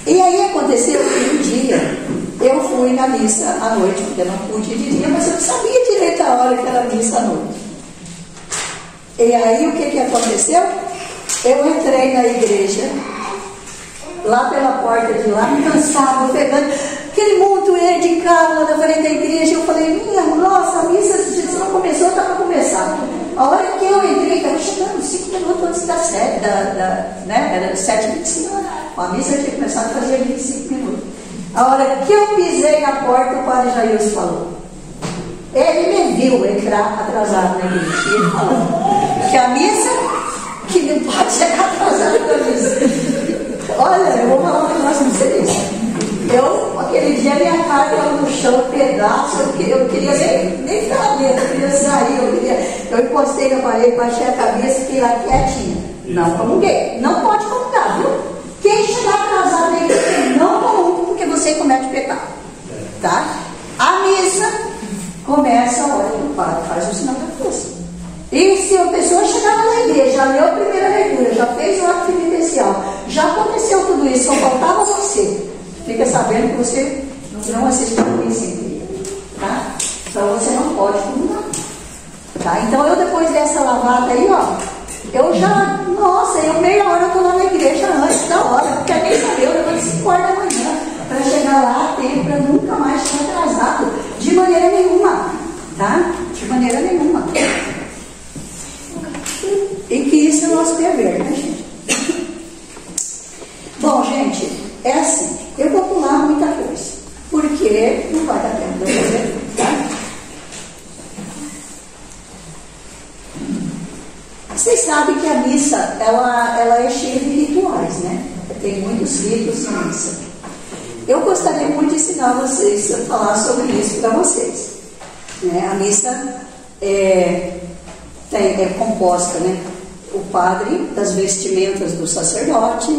E aí aconteceu que um dia eu fui na missa à noite, porque eu não pude ir de dia, mas eu não sabia direito a hora que era a missa à noite. E aí o que aconteceu? Eu entrei na igreja, lá pela porta de lá, cansado, pegando aquele montoeiro de carro lá na frente da igreja. Eu falei, nossa, a missa não começou, está para começar. A hora que eu entrei, estava chegando 5 minutos antes da 7, né? Era 7h25. A missa tinha começado a fazer 25 minutos. A hora que eu pisei na porta, o padre Jair falou. Ele me viu entrar atrasado na igreja. E ele falou que a missa, que não pode chegar atrasado na missa. Olha, eu vou falar um negócio de vocês. Aquele dia minha cara estava no chão, pedaço, eu queria nem ficar dentro, eu queria sair, eu encostei na parede, baixei a cabeça e fiquei lá quietinha. Não comunguei. Não pode comungar, viu? Quem chegar atrasado na igreja, não comungue, porque você comete pecado. Tá? A missa começa a hora que o padre faz o sinal da cruz. E se a pessoa chegar na igreja, já leu a primeira leitura, já fez o ato penitencial, já aconteceu tudo isso, só faltava você. Fica sabendo eu meia hora estou lá na igreja antes da hora, porque nem sabia, eu levanto 5 horas da manhã para chegar lá a tempo, para nunca mais chegar atrasado, de maneira nenhuma, tá? De maneira nenhuma. E que isso é o nosso dever, né, gente? Bom, gente, é assim, eu vou pular muita coisa, porque não vai dar tempo de eu fazer tudo, tá? Vocês sabem que a missa, ela é cheia de rituais, né? Tem muitos ritos na missa. Eu gostaria muito de ensinar vocês a falar sobre isso para vocês. Né? A missa é composta, né? O padre, das vestimentas do sacerdote,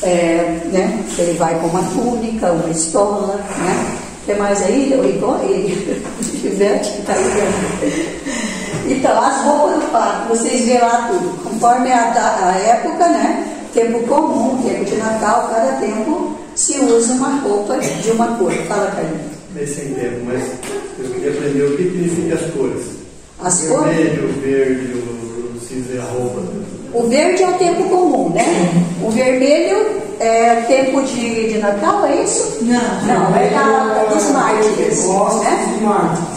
né? Ele vai com uma túnica, uma estola, né? Tem mais aí? Igual ele, Ivete, que está aí. Então, as roupas do padre, vocês vêem lá tudo, conforme a época, né? Tempo comum, tempo de Natal, cada tempo se usa uma roupa de uma cor. Fala, Carlinhos. Bem sem tempo, mas eu queria aprender o que significa as cores. As cores? O verde, o cinza e a roupa. O verde é o tempo comum, né? O vermelho é tempo de Natal, é isso? Não, é dos mártires, né?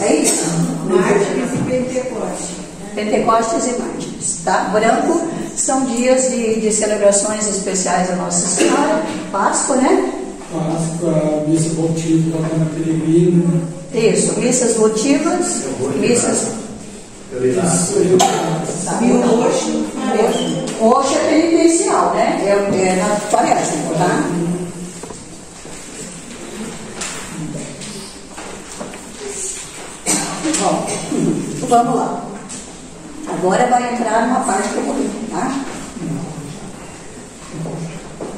É isso? Mártires e Pentecostes. Pentecostes e mártires, tá? Branco são dias de celebrações especiais a Nossa Senhora, Páscoa, né? Páscoa, missa votiva, Ana Peregrina. Isso, missas votivas, missas. E o roxo? Roxo é penitencial, né? É na quaresma, tá? Bom, vamos lá. Agora vai entrar numa parte que eu vou ler, tá?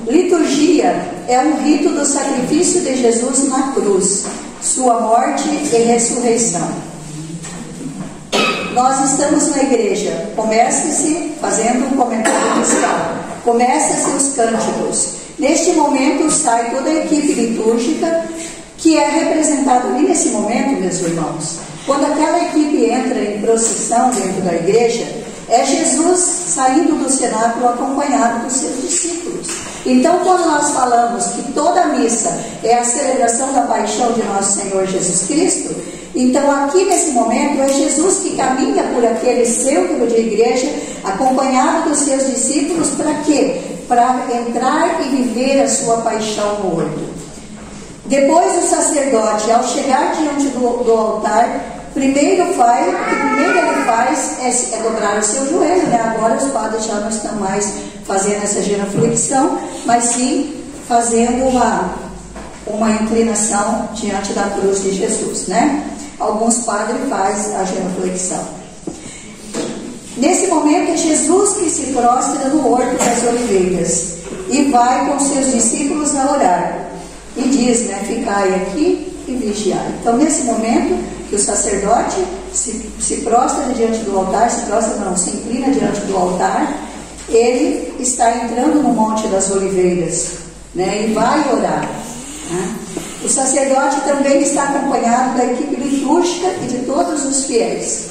Liturgia é um rito do sacrifício de Jesus na cruz, sua morte e ressurreição. Nós estamos na igreja. Comece-se fazendo um comentário inicial. Começa-se os cânticos. Neste momento sai toda a equipe litúrgica que é representada ali nesse momento, meus irmãos. Quando aquela equipe entra em procissão dentro da igreja, é Jesus saindo do cenáculo acompanhado dos seus discípulos. Então, quando nós falamos que toda a missa é a celebração da paixão de nosso Senhor Jesus Cristo, então aqui nesse momento é Jesus que caminha por aquele círculo de igreja, acompanhado dos seus discípulos, para quê? Para entrar e viver a sua paixão no horto. Depois o sacerdote, ao chegar diante do altar, primeiro ele faz é dobrar o seu joelho, né? Agora os padres já não estão mais fazendo essa genuflexão, mas sim fazendo uma inclinação diante da cruz de Jesus, né? Alguns padres fazem a genuflexão. Nesse momento é Jesus que se prostra no horto das oliveiras e vai com seus discípulos a orar. E diz, né, ficai aqui e vigiai. Então, nesse momento que o sacerdote se prostra diante do altar, se inclina diante do altar, ele está entrando no Monte das Oliveiras, né, e vai orar. Né? O sacerdote também está acompanhado da equipe litúrgica e de todos os fiéis.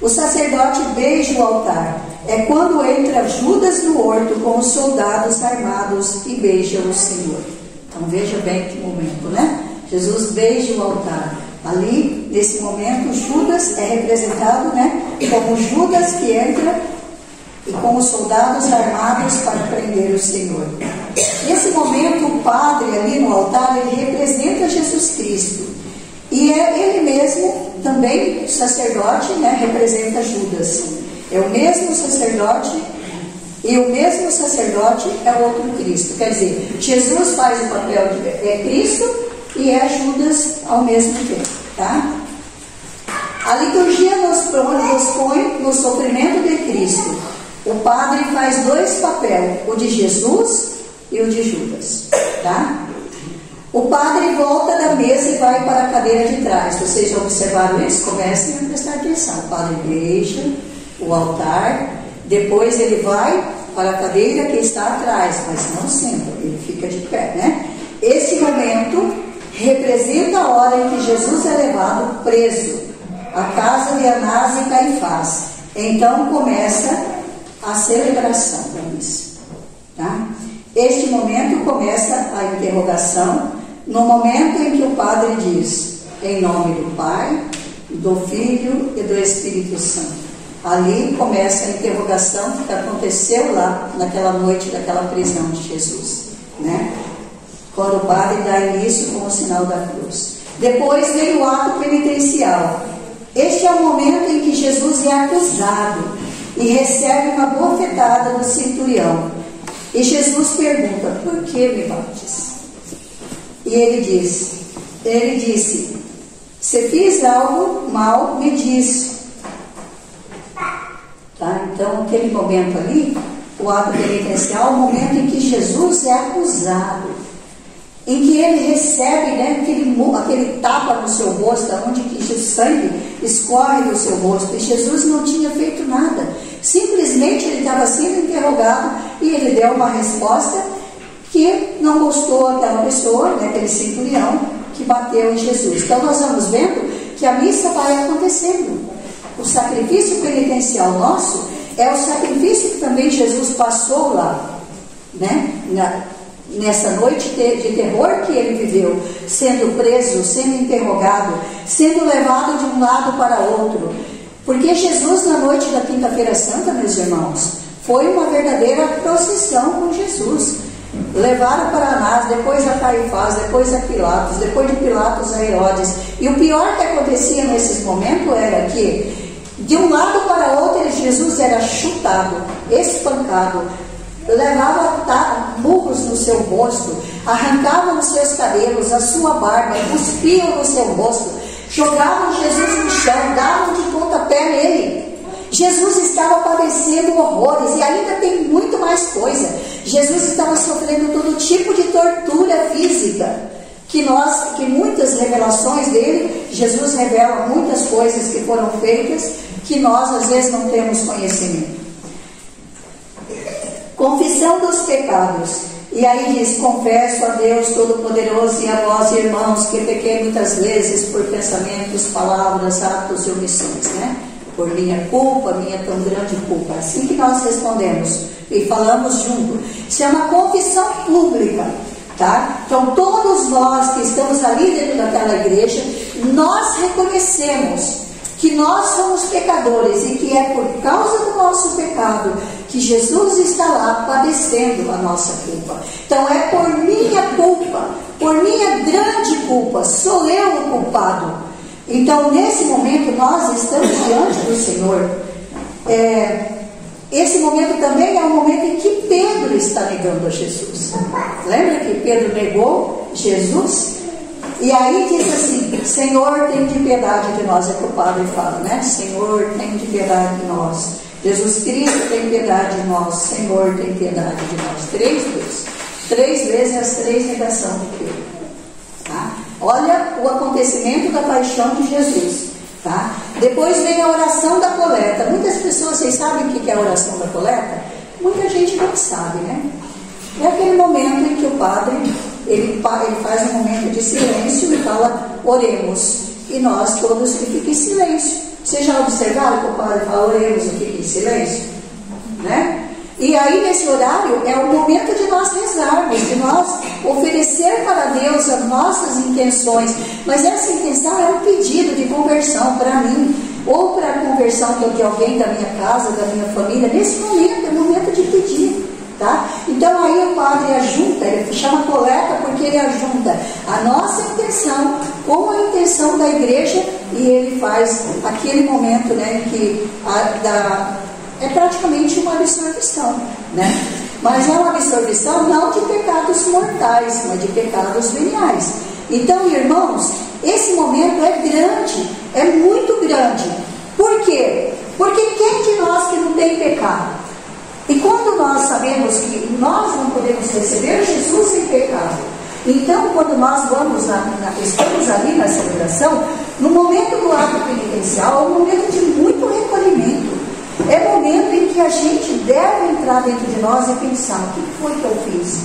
O sacerdote beija o altar. É quando entra Judas no horto com os soldados armados e beija o Senhor. Então veja bem que momento, né? Jesus beija o altar. Ali, nesse momento, Judas é representado, né, como Judas que entra e com os soldados armados para prender o Senhor. Nesse momento, o padre ali no altar, ele representa Jesus Cristo. E é ele mesmo, também o sacerdote, né, representa Judas. É o mesmo sacerdote. E o mesmo sacerdote é o outro Cristo. Quer dizer, Jesus faz o papel de Cristo e é Judas ao mesmo tempo, tá? A liturgia nos põe no sofrimento de Cristo. O padre faz dois papéis, o de Jesus e o de Judas, tá? O padre volta da mesa e vai para a cadeira de trás. Vocês já observaram isso? Comecem a prestar atenção. O padre beija o altar. Depois ele vai para a cadeira que está atrás, mas não senta, ele fica de pé, né? Esse momento representa a hora em que Jesus é levado preso à casa de Anás e Caifás. Então começa a celebração da missa. Tá? Este momento começa a interrogação, no momento em que o padre diz, em nome do Pai, do Filho e do Espírito Santo. Ali começa a interrogação que aconteceu lá, naquela noite daquela prisão de Jesus, né? Quando o padre dá início com o sinal da cruz. Depois vem o ato penitencial. Este é o momento em que Jesus é acusado e recebe uma bofetada do centurião. E Jesus pergunta, por que me bates? E ele disse, se fiz algo mal, me diz. Tá? Então, aquele momento ali, o ato penitencial, é o momento em que Jesus é acusado, em que ele recebe, né, aquele tapa no seu rosto, onde que o sangue escorre do seu rosto, e Jesus não tinha feito nada, simplesmente ele estava sendo interrogado, e ele deu uma resposta que não gostou aquela pessoa, né, aquele centurião, que bateu em Jesus. Então nós vamos vendo que a missa vai acontecendo. O sacrifício penitencial nosso é o sacrifício que também Jesus passou lá, né? Nessa noite de terror que ele viveu, sendo preso, sendo interrogado, sendo levado de um lado para outro. Porque Jesus, na noite da Quinta-feira Santa, meus irmãos, foi uma verdadeira procissão com Jesus. Levaram para Anás, depois a Caifás, depois a Pilatos, depois de Pilatos a Herodes. E o pior que acontecia nesses momentos era que, de um lado para outro, Jesus era chutado, espancado, levava murros no seu rosto, arrancavam os seus cabelos, a sua barba, cuspiam no seu rosto, jogavam Jesus no chão, davam de pontapé nele. Jesus estava padecendo horrores, e ainda tem muito mais coisa. Jesus estava sofrendo todo tipo de tortura física, que muitas revelações dele, Jesus revela muitas coisas que foram feitas, que nós às vezes não temos conhecimento. Confissão dos pecados. E aí diz, confesso a Deus Todo-Poderoso e a vós, irmãos, que pequei muitas vezes por pensamentos, palavras, atos e omissões, né? Por minha culpa, minha tão grande culpa. Assim que nós respondemos e falamos junto. Isso é uma confissão pública, tá? Então todos nós que estamos ali dentro daquela igreja, nós reconhecemos que nós somos pecadores e que é por causa do nosso pecado que Jesus está lá padecendo a nossa culpa. Então é por minha culpa, por minha grande culpa, sou eu o culpado. Então nesse momento nós estamos diante do Senhor. Esse momento também é o momento em que Pedro está negando a Jesus. Lembra que Pedro negou Jesus? E aí diz assim, Senhor, tem de piedade de nós, é que o Padre fala, né? Senhor, tem de piedade de nós. Jesus Cristo, tem piedade de nós. Senhor, tem piedade de nós. 3 vezes. 3 vezes as 3 negações de Pedro. Tá? Olha o acontecimento da paixão de Jesus. Tá? Depois vem a oração da coleta. Muitas pessoas, vocês sabem o que é a oração da coleta? Muita gente não sabe, né? É aquele momento em que o padre ele faz um momento de silêncio e fala, oremos. E nós todos que fiquem em silêncio. Vocês já observaram que o padre fala, oremos e fiquem em silêncio? Né? E aí nesse horário é o momento de nós rezarmos, de nós oferecer para Deus as nossas intenções. Mas essa intenção é um pedido de conversão para mim, ou para a conversão de alguém da minha casa, da minha família. Nesse momento é o momento de pedir. Tá? Então aí o padre ajunta, ele chama coleta porque ele ajunta a nossa intenção com a intenção da igreja, e ele faz aquele momento, né, que é praticamente uma absorção, né? Mas é uma absorção não de pecados mortais, mas de pecados veniais. Então, irmãos, esse momento é grande, é muito grande. Por quê? Porque quem de nós que não tem pecado? E quando nós sabemos que nós não podemos receber Jesus em pecado, então quando nós estamos ali na celebração, no momento do ato penitencial, é um momento de muito recolhimento. É o momento em que a gente deve entrar dentro de nós e pensar, o que foi que eu fiz?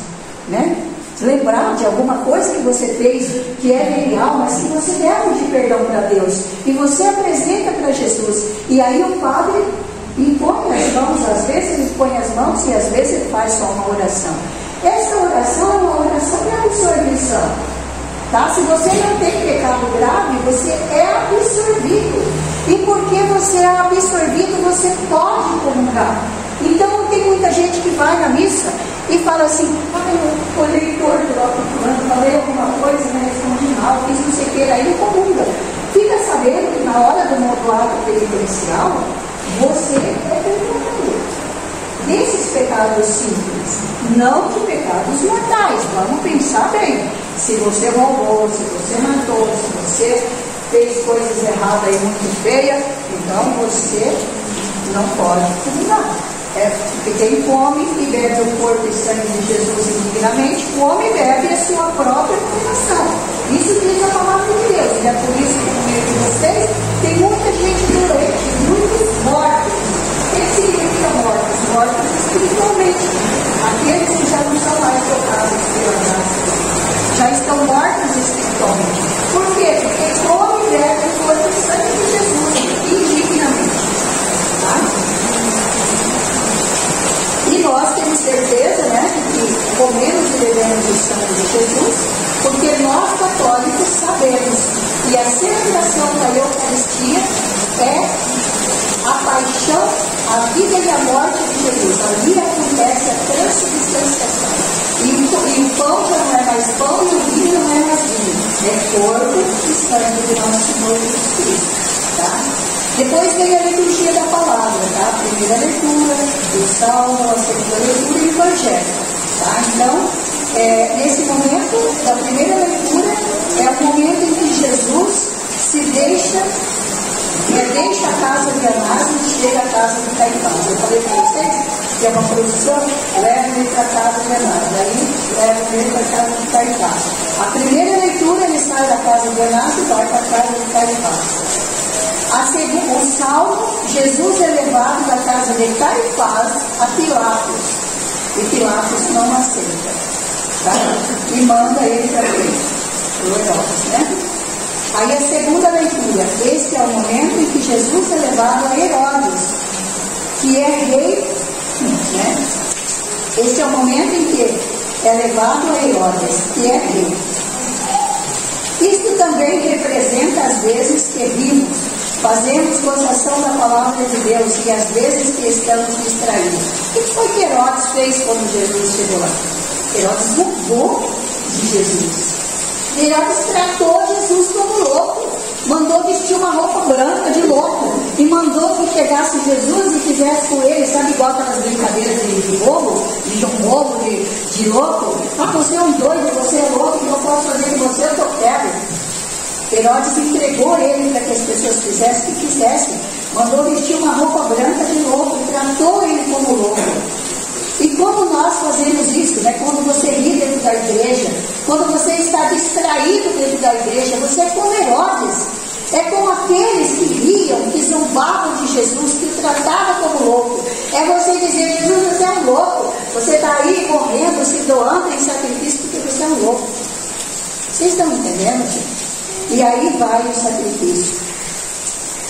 Né? Lembrar de alguma coisa que você fez que é real, mas que você deve de perdão para Deus. E você apresenta para Jesus. E aí o padre impõe as mãos, às vezes mãos e às vezes ele faz só uma oração. Essa oração é uma oração de absorção. Tá? Se você não tem pecado grave, você é absorvido. E porque você é absorvido, você pode comungar. Então tem muita gente que vai na missa e fala assim: eu olhei torto lá para o fulano, falei alguma coisa, né, respondi mal, fiz não sei o que, aí não comunga. Fica sabendo que na hora do ato penitencial, você é pecador. Desses pecados simples, não de pecados mortais. Vamos pensar bem. Se você roubou, se você matou, se você fez coisas erradas e muito feias, então você não pode comungar. Porque quem come e bebe o corpo e sangue de Jesus indignamente, come e bebe a sua própria condenação. Isso diz a palavra de Deus. E é por isso que no meio de vocês tem muita gente doente, muitos mortos. O que significa mortos? Mortos espiritualmente. Aqueles que já não são mais tocados pela graça, já estão mortos espiritualmente. Por quê? Porque come e bebe o corpo e sangue de Jesus indignamente. Tá? E nós temos certeza, né, que comemos e bebemos o sangue de Jesus, porque nós católicos sabemos que a celebração da Eucaristia é a paixão, a vida e a morte de Jesus. Ali acontece a transubstanciação. E o pão já não é mais pão e o vinho não é mais vinho. É corpo e sangue do nosso Senhor Jesus Cristo. Tá? Depois vem a liturgia da palavra, tá? A primeira leitura, o salmo, a segunda leitura e o evangelho. Tá? Então, nesse momento, da primeira leitura, é o momento em que Jesus se deixa a casa de Anás e chega à casa de Caifás. Eu falei para vocês que é uma produção, leva ele para a casa de Anás, daí leva ele para a casa de Caifás. A primeira leitura, ele sai da casa de Anás e vai para a casa de Caifás. O salmo, Jesus é levado da casa de Caifás a Pilatos. E Pilatos não aceita. Tá? E manda ele para frente. O Herodes, né? Aí a segunda leitura. Esse é o momento em que Jesus é levado a Herodes, que é rei. Né? Esse é o momento em que é levado a Herodes, que é rei. Isto também representa as vezes que rimos, fazemos gozação da palavra de Deus e às vezes que estamos distraídos. O que foi que Herodes fez quando Jesus chegou lá? Herodes zombou de Jesus. Herodes tratou Jesus como louco. Mandou vestir uma roupa branca de louco. E mandou que pegasse Jesus e fizesse com ele, sabe, igual aquelas brincadeiras de bobo, de João Bobo, de louco. Ah, você é um doido, você é louco, não posso fazer com você, eu tô pego. Herodes entregou ele para que as pessoas fizessem o que quisessem. Mandou vestir uma roupa branca de louco e tratou ele como louco. E como nós fazemos isso, né? Quando você ri dentro da igreja, quando você está distraído dentro da igreja, você é como Herodes. É como aqueles que riam, que zombavam de Jesus, que o tratavam como louco. É você dizer: Jesus, você é um louco. Você está aí morrendo, se doando em sacrifício porque você é um louco. Vocês estão entendendo, gente? E aí vai o sacrifício.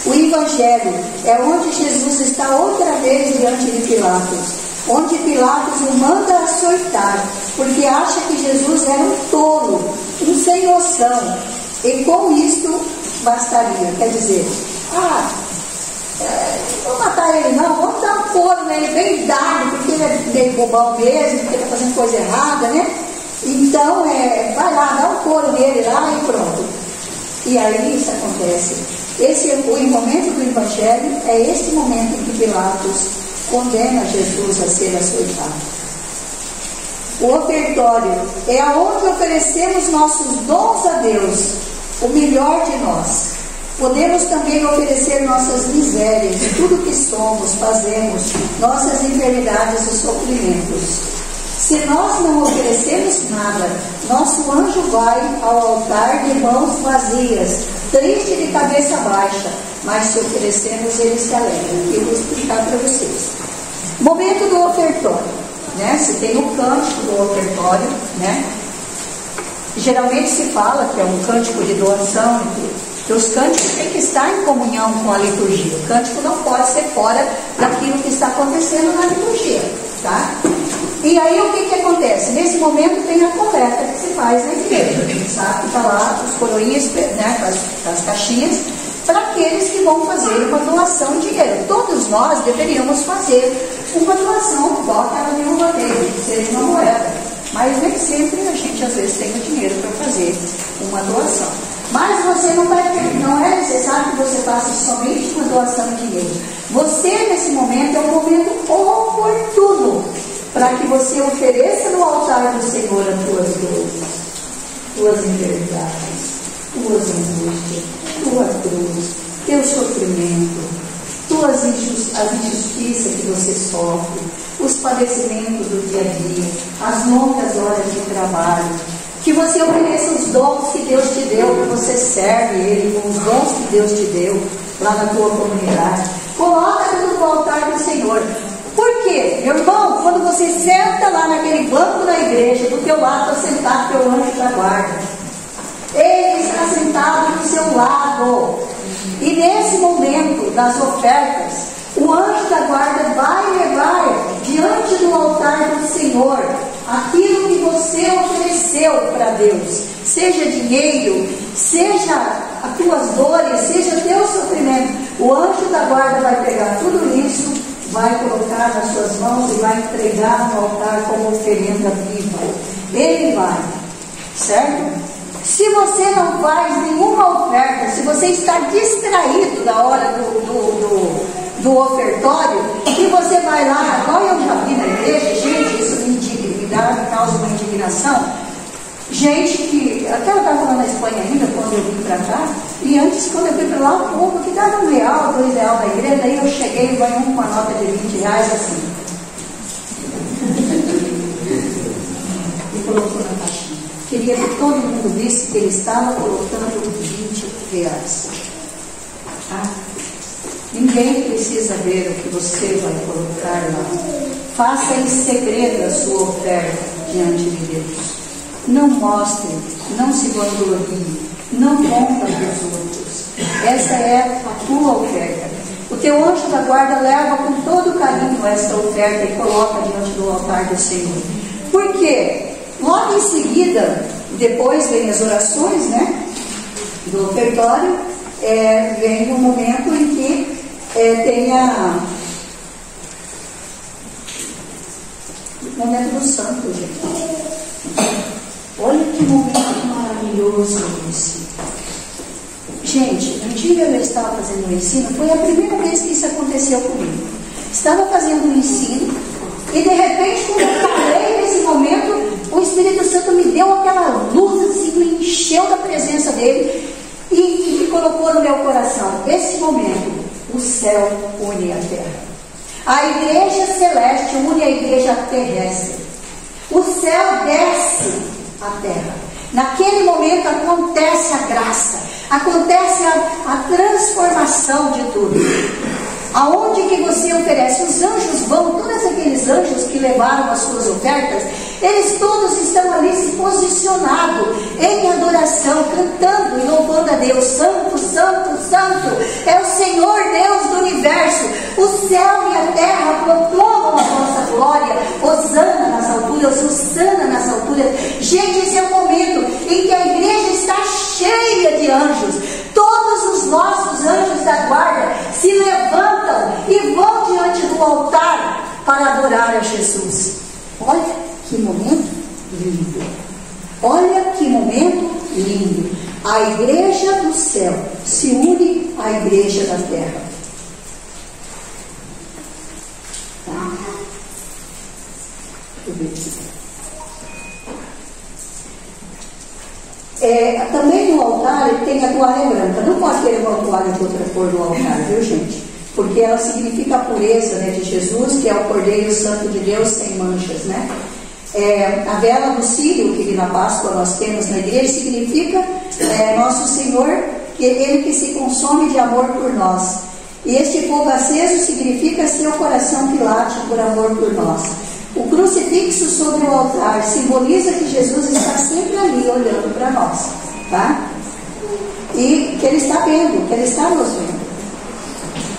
O Evangelho é onde Jesus está outra vez diante de Pilatos, onde Pilatos o manda açoitar, porque acha que Jesus era um tolo, um sem noção, e com isto bastaria. Quer dizer, não vou matar ele não, vamos dar um couro nele bem dado, porque ele é meio bobão mesmo, porque está fazendo coisa errada, né? Então, vai lá, dá um couro nele lá e pronto. E aí isso acontece. O momento do Evangelho é esse momento em que Pilatos condena Jesus a ser açoitado. O ofertório é aonde oferecemos nossos dons a Deus, o melhor de nós. Podemos também oferecer nossas misérias, tudo que somos, fazemos, nossas enfermidades e sofrimentos. Se nós não oferecemos nada, nosso anjo vai ao altar de mãos vazias, triste de cabeça baixa, mas se oferecemos, ele se alegra. Eu vou explicar para vocês. Momento do ofertório, né? Se tem o cântico do ofertório, né? Geralmente se fala que é um cântico de doação e tudo. Que os cânticos têm que estar em comunhão com a liturgia. O cântico não pode ser fora daquilo que está acontecendo na liturgia. tá? E aí o que acontece? Nesse momento tem a coleta que se faz na igreja, sabe? Está lá os coroinhas, né, com as caixinhas, para aqueles que vão fazer uma doação de dinheiro. Todos nós deveríamos fazer uma doação, igual aquela viúva dele, que seja uma moeda. Mas nem sempre a gente às vezes tem o dinheiro para fazer uma doação. Mas você não é necessário que você faça somente uma doação de dinheiro. Você, nesse momento, é um momento oportuno para que você ofereça no altar do Senhor as tuas dores, tuas enfermidades, tuas angústias, tua cruz, teu sofrimento, a injustiça que você sofre, os padecimentos do dia a dia, as longas horas de trabalho. Que você ofereça os dons que Deus te deu, que você serve Ele com os dons que Deus te deu lá na tua comunidade. Coloca tudo no altar do Senhor. Por quê? Meu irmão, quando você senta lá naquele banco da igreja, do teu lado está sentado teu anjo da guarda. Ele está sentado do seu lado. E nesse momento das ofertas, o anjo da guarda vai levar diante do altar do Senhor aquilo que você ofereceu para Deus, seja dinheiro, seja as tuas dores, seja teu sofrimento. O anjo da guarda vai pegar tudo isso, vai colocar nas suas mãos e vai entregar no altar como oferenda viva. Ele vai, certo? Se você não faz nenhuma oferta, se você está distraído na hora do ofertório, e você vai lá, igual eu já vi na igreja, gente, isso me causa uma indignação. Gente que, até eu estava lá na Espanha ainda, quando eu vim para cá, e antes, quando eu fui para lá, o povo que dava R$1, R$2 na igreja, daí eu cheguei e vai com uma nota de R$20 assim. E colocou na caixinha. Queria que todo mundo visse que ele estava colocando R$20. Tá? Ninguém precisa ver o que você vai colocar lá. Faça em segredo a sua oferta diante de Deus. Não mostre, não se vanglorie, não conta para os outros. Essa é a tua oferta. O teu anjo da guarda leva com todo carinho essa oferta e coloca diante do altar do Senhor. Por quê? Logo em seguida, depois vem as orações, né, do ofertório, vem um momento em que tem o momento do santo, gente. Olha que momento maravilhoso esse. Gente, um dia eu estava fazendo um ensino, foi a primeira vez que isso aconteceu comigo. Estava fazendo um ensino e de repente, quando eu parei nesse momento, o Espírito Santo me deu aquela luz assim, me encheu da presença dele e me colocou no meu coração. Esse momento, o céu une a terra. A igreja celeste une a igreja terrestre. O céu desce à terra. Naquele momento acontece a graça, acontece a transformação de tudo. Aonde que você oferece? Os anjos vão, todos aqueles anjos que levaram as suas ofertas, eles todos estão ali se posicionados em adoração, cantando e louvando a Deus. Santo, Santo, Santo é o Senhor Deus do universo. O céu e a terra proclamam a vossa glória. Hosana nas alturas, Hosana nas alturas. Gente, esse é o momento em que a igreja está cheia de anjos. Todos os nossos anjos da guarda se levantam e vão diante do altar para adorar a Jesus. Olha que momento lindo. Olha que momento lindo. A igreja do céu se une à igreja da terra. Tá? Deixa eu ver aqui. Também no altar ele tem a toalha branca. Não pode ter uma toalha de outra cor no altar, viu, gente? Porque ela significa a pureza, né, de Jesus, que é o Cordeiro Santo de Deus sem manchas, né? A vela do círio que na Páscoa nós temos na igreja significa nosso Senhor, Ele que se consome de amor por nós. E este fogo aceso significa seu coração que late por amor por nós. O crucifixo sobre o altar simboliza que Jesus está sempre ali olhando para nós, tá? E que Ele está vendo, que Ele está nos vendo.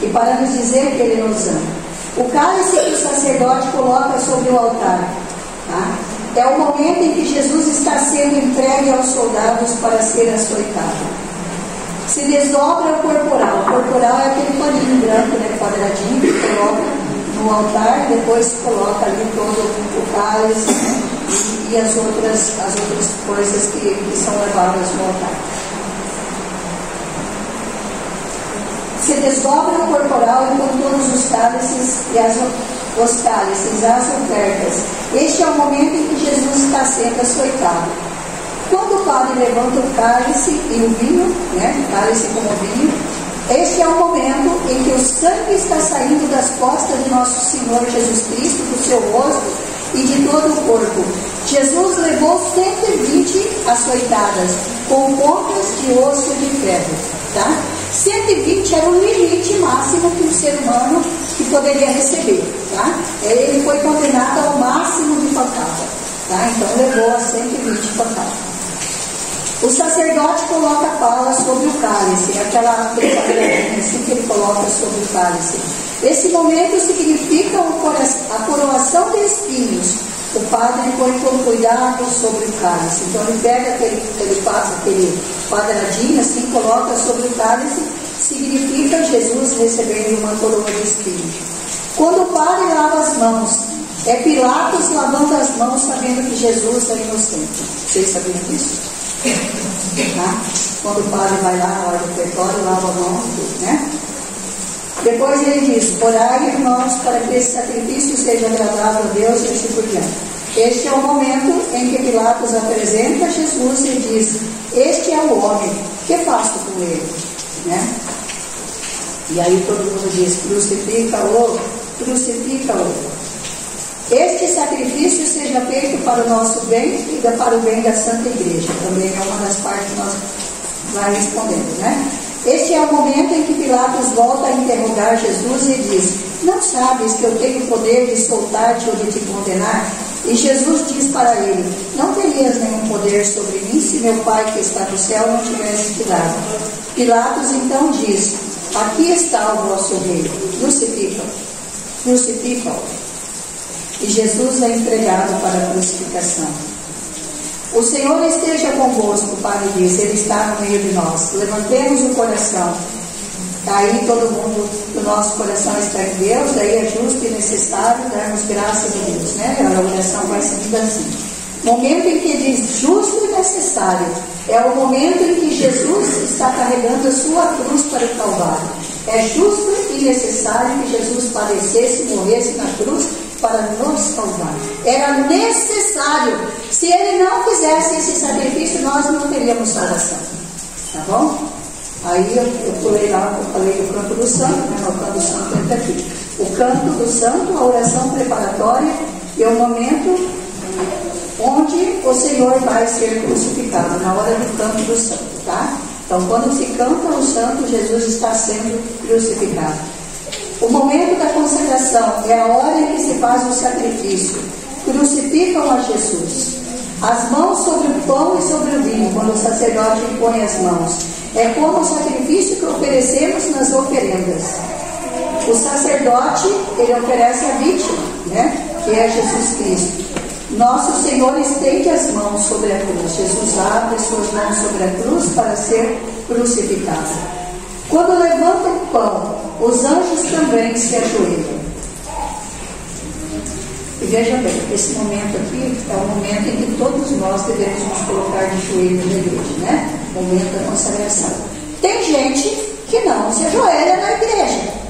E para nos dizer que Ele nos ama. O cálice que o sacerdote sacerdote coloca sobre o altar. Tá? É o momento em que Jesus está sendo entregue aos soldados para ser açoitado. Se desdobra o corporal. O corporal é aquele paninho branco, né, quadradinho, que coloca no altar, e depois coloca ali todo o cálice, né, e as outras coisas que são levadas no altar. Se desdobra o corporal e com todos os cálices e os cálices, as ofertas. Este é o momento em que Jesus está sendo açoitado. Quando o padre levanta o cálice e o vinho, né, cálice como vinho, este é o momento em que o sangue está saindo das costas de nosso Senhor Jesus Cristo, do seu rosto e de todo o corpo. Jesus levou 120 açoitadas com pontas de osso de ferro. Tá? 120 era o limite máximo que um ser humano que poderia receber. Tá? Ele foi condenado ao máximo de pancada. Tá? Então levou a 120 pancadas. O sacerdote coloca a pala sobre o cálice, aquela quadradinha assim que ele coloca sobre o cálice. Esse momento significa a coroação de espinhos. O padre põe com cuidado sobre o cálice. Então ele pega ele passa aquele quadradinho assim, coloca sobre o cálice, significa Jesus recebendo uma coroa de espinhos. Quando o padre lava as mãos, é Pilatos lavando as mãos, sabendo que Jesus é inocente. Vocês sabiam disso? Tá? Quando o padre vai lá na hora do ofertório, lava a mão, né? Depois ele diz: orai, irmãos, para que esse sacrifício seja agradável a Deus, e assim por diante. Este é o momento em que Pilatos apresenta Jesus e diz: este é o homem, que faço com ele? Né? E aí todo mundo diz: crucifica-o, crucifica-o. Este sacrifício seja feito para o nosso bem e para o bem da Santa Igreja. Também é uma das partes que nós vamos respondendo, né? Este é o momento em que Pilatos volta a interrogar Jesus e diz: não sabes que eu tenho poder de soltar-te ou de te condenar? E Jesus diz para ele: não terias nenhum poder sobre mim se meu Pai que está no céu não tivesse te dado. Pilatos então diz: aqui está o vosso rei, crucifica-o, crucifica-o. E Jesus é entregado para a crucificação. O Senhor esteja convosco, o Padre diz, Ele está no meio de nós. Levantemos o coração. Aí todo mundo, o nosso coração está em Deus, daí é justo e necessário darmos graças a Deus, né? A oração vai seguindo assim. Momento em que diz justo e necessário, é o momento em que Jesus está carregando a sua cruz para o Calvário. É justo e necessário que Jesus padecesse e morresse na cruz para nos salvar. Era necessário. Se ele não fizesse esse sacrifício, nós não teríamos salvação. Tá bom? Aí eu pulei lá, eu falei do canto do santo, né? O canto do santo entra aqui. O canto do santo, a oração preparatória e o momento onde o Senhor vai ser crucificado, na hora do canto do santo, tá? Então, quando se canta o santo, Jesus está sendo crucificado. O momento da consagração é a hora em que se faz o sacrifício. Crucificam a Jesus. As mãos sobre o pão e sobre o vinho, quando o sacerdote impõe as mãos. É como o sacrifício que oferecemos nas oferendas. O sacerdote, ele oferece a vítima, né? Que é Jesus Cristo. Nosso Senhor estende as mãos sobre a cruz. Jesus abre suas mãos sobre a cruz para ser crucificado. Quando levanta o pão, os anjos também se ajoelham. E veja bem, esse momento aqui é o momento em que todos nós devemos nos colocar de joelho na igreja, né? Momento da consagração. Tem gente que não se ajoelha na igreja.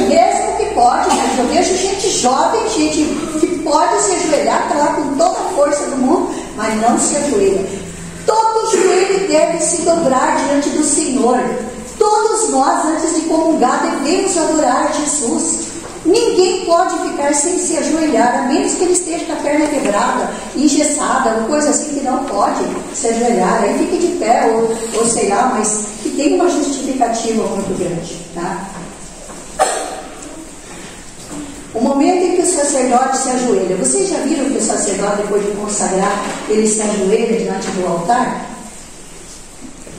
Mesmo que pode, né? Eu vejo gente jovem, gente que pode se ajoelhar, está lá com toda a força do mundo, mas não se ajoelha. Todo joelho deve se dobrar diante do Senhor. Todos nós, antes de comungar, devemos adorar Jesus. Ninguém pode ficar sem se ajoelhar, a menos que ele esteja com a perna quebrada, engessada, ou coisa assim que não pode se ajoelhar. Aí fique de pé, ou sei lá, mas que tem uma justificativa muito grande, tá? O momento em que o sacerdote se ajoelha. Vocês já viram que o sacerdote, depois de consagrar, ele se ajoelha diante do altar?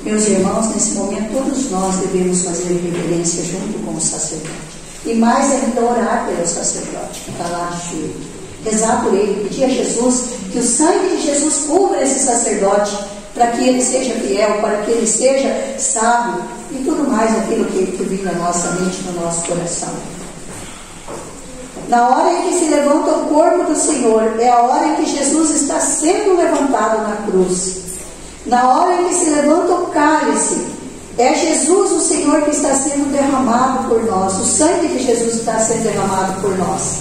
Meus irmãos, nesse momento todos nós devemos fazer reverência junto com o sacerdote. E mais ainda orar pelo sacerdote, que está lá de joelho. Rezar por ele, pedir a Jesus que o sangue de Jesus cubra esse sacerdote, para que ele seja fiel, para que ele seja sábio e tudo mais aquilo que vem na nossa mente, no nosso coração. Na hora em que se levanta o corpo do Senhor, é a hora em que Jesus está sendo levantado na cruz. Na hora em que se levanta o cálice, é Jesus, o Senhor, que está sendo derramado por nós. O sangue de Jesus está sendo derramado por nós.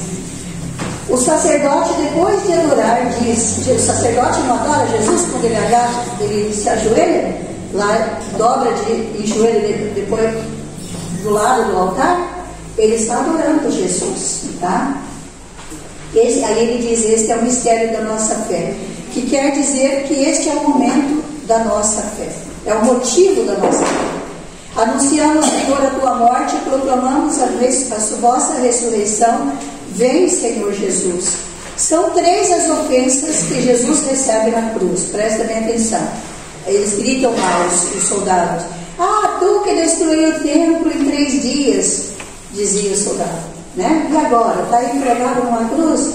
O sacerdote, depois de adorar, diz: o sacerdote não adora Jesus quando ele agacha, ele se ajoelha, lá dobra e joelha depois do lado do altar. Ele está adorando Jesus, tá? Aí ele diz: este é o mistério da nossa fé, que quer dizer que este é o momento da nossa fé, é o motivo da nossa fé. Anunciamos, Senhor, a tua morte e proclamamos a vossa ressurreição. Vem, Senhor Jesus. São 3 as ofensas que Jesus recebe na cruz, presta bem atenção. Eles gritam lá, os soldados: ah, tu que destruiu o templo em 3 dias, dizia o soldado, né? E agora, está aí pregado numa cruz?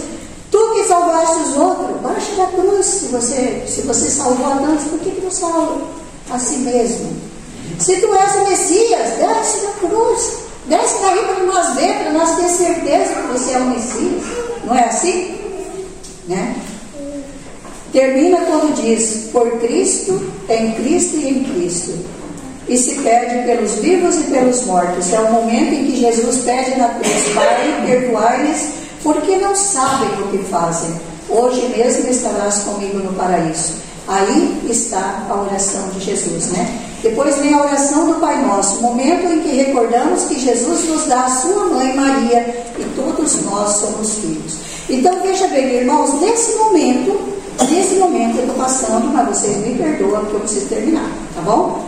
Tu que salvaste os outros, baixa da cruz. Se você salvou a tantos, por que não salva a si mesmo? Se tu és o Messias, desce da cruz. Desce daí para nós ver, para nós ter certeza que você é o Messias. Não é assim? Né? Termina quando diz: por Cristo, em Cristo e em Cristo. E se pede pelos vivos e pelos mortos. É o momento em que Jesus pede na cruz: Pai, perdoai-lhes, porque não sabem o que fazem. Hoje mesmo estarás comigo no paraíso. Aí está a oração de Jesus, né? Depois vem a oração do Pai Nosso, momento em que recordamos que Jesus nos dá a sua mãe Maria e todos nós somos filhos. Então veja bem, irmãos, nesse momento eu estou passando, mas vocês me perdoam porque eu preciso terminar, tá bom?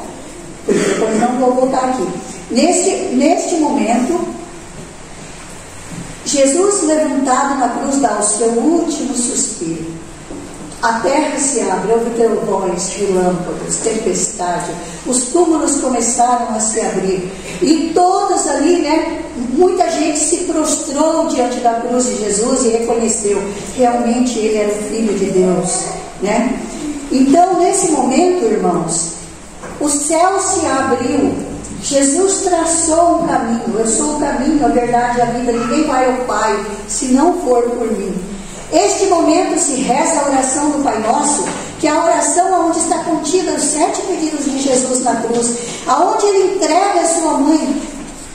Porque depois não vou voltar aqui. Neste momento, Jesus levantado na cruz dá o seu último suspiro. A terra se abre, houve trovões, relâmpagos, tempestade, os túmulos começaram a se abrir, e todos ali, né, muita gente se prostrou diante da cruz de Jesus e reconheceu, realmente ele era o Filho de Deus, né? Então, nesse momento, irmãos, o céu se abriu, Jesus traçou um caminho: eu sou o caminho, a verdade e a vida, ninguém vai ao Pai se não for por mim. Este momento se reza a oração do Pai Nosso, que é a oração onde está contida os 7 pedidos de Jesus na cruz, aonde ele entrega a sua mãe,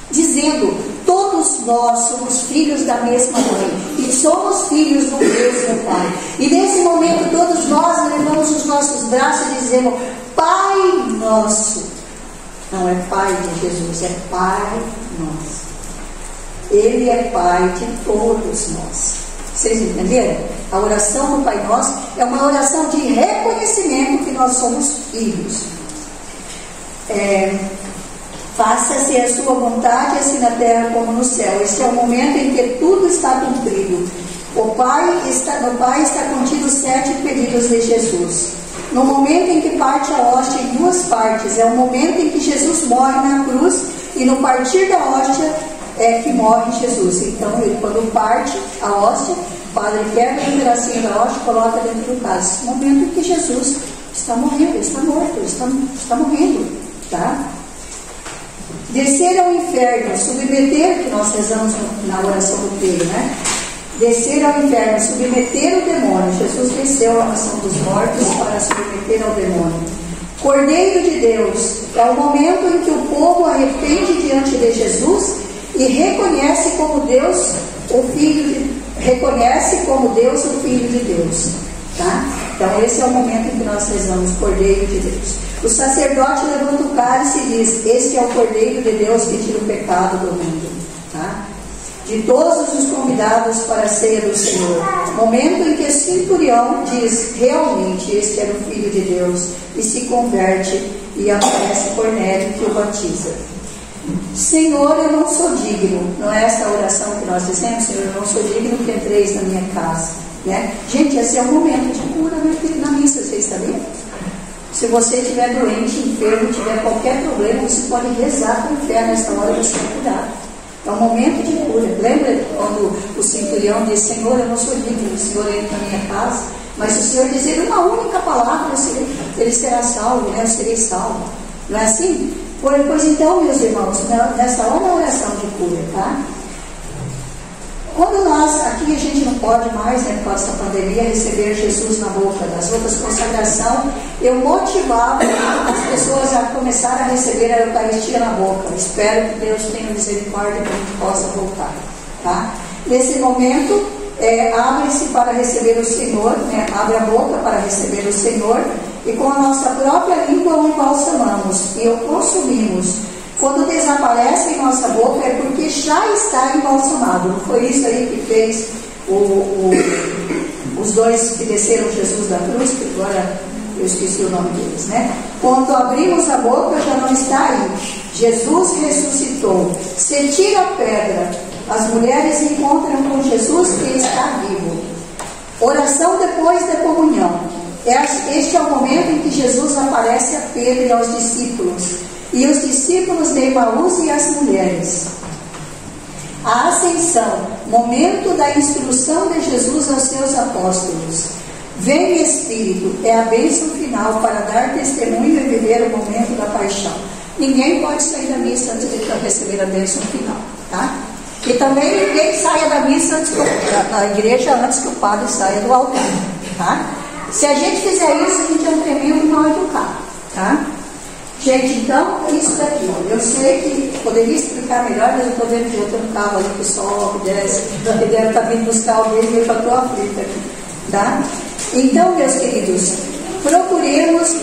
dizendo: todos nós somos filhos da mesma mãe e somos filhos do mesmo Pai. E nesse momento todos nós levamos os nossos braços e dizemos: Pai Nosso. Não é Pai de Jesus, é Pai Nosso. Ele é Pai de todos nós. Vocês entenderam? A oração do Pai Nosso é uma oração de reconhecimento que nós somos filhos. Faça-se a sua vontade, assim na terra como no céu. Esse é o momento em que tudo está cumprido. No Pai está contido os 7 pedidos de Jesus. No momento em que parte a hóstia em 2 partes, é o momento em que Jesus morre na cruz, e no partir da hóstia é que morre Jesus. Então, quando parte a hóstia, o padre quebra um pedacinho da hóstia e coloca dentro do cálice. Momento em que Jesus está morrendo, está morto, está morrendo, tá? Descer ao inferno, submeter, que nós rezamos na oração do Pedro, né? Descer ao inferno, submeter o demônio. Jesus desceu à nação dos mortos para submeter ao demônio. Cordeiro de Deus, é o momento em que o povo arrepende diante de Jesus e reconhece como Deus o Filho de Deus, tá? Então esse é o momento em que nós rezamos: Cordeiro de Deus. O sacerdote levanta o cálice e diz: este é o Cordeiro de Deus que tira o pecado do mundo, tá? De todos os convidados para a ceia do Senhor, momento em que o centurião diz: realmente este era o Filho de Deus, e se converte, e aparece Cornélio que o batiza. Senhor, eu não sou digno. Não é essa a oração que nós dizemos? Senhor, eu não sou digno que entreis na minha casa, né? Gente, esse é um momento de cura na missa, vocês sabiam? Se você estiver doente, enfermo, tiver qualquer problema, você pode rezar para o inferno nessa hora, você é curado. É um momento de cura. Lembra quando o centurião disse: Senhor, eu não sou digno, o Senhor entra na minha casa, mas se o Senhor dizer uma única palavra, ele será salvo, né? Eu serei salvo. Não é assim? Pois então, meus irmãos, nessa hora é a oração de cura, tá? Quando nós, aqui a gente não pode mais, né, por causa da pandemia, receber Jesus na boca. Das outras consagração, eu motivava as pessoas a começar a receber a Eucaristia na boca. Espero que Deus tenha misericórdia para que a gente possa voltar, tá? Nesse momento, abre-se para receber o Senhor, né? Abre a boca para receber o Senhor, e com a nossa própria língua o embalsamamos e o consumimos. Quando desaparece em nossa boca é porque já está embalsamado. Não foi isso aí que fez os dois que desceram Jesus da cruz, que agora eu esqueci o nome deles, né? Quando abrimos a boca já não está aí. Jesus ressuscitou. Se tira a pedra, as mulheres encontram com Jesus que está vivo. Oração depois da comunhão. Este é o momento em que Jesus aparece a Pedro e aos discípulos. E os discípulos de Emaús e as mulheres. A ascensão, momento da instrução de Jesus aos seus apóstolos. Vem Espírito, é a bênção final para dar testemunho e viver o momento da paixão. Ninguém pode sair da missa antes de receber a bênção final, tá? E também ninguém saia da missa da igreja antes que o padre saia do altar, tá? Se a gente fizer isso, a gente é um tremendo mal educado, tá? Gente, então, é isso daqui. Eu sei que poderia explicar melhor, mas eu estou vendo que eu tenho um carro ali que sobe, desce, que deve estar vindo buscar alguém e eu já estou aflita aqui, tá? Então, meus queridos, procuremos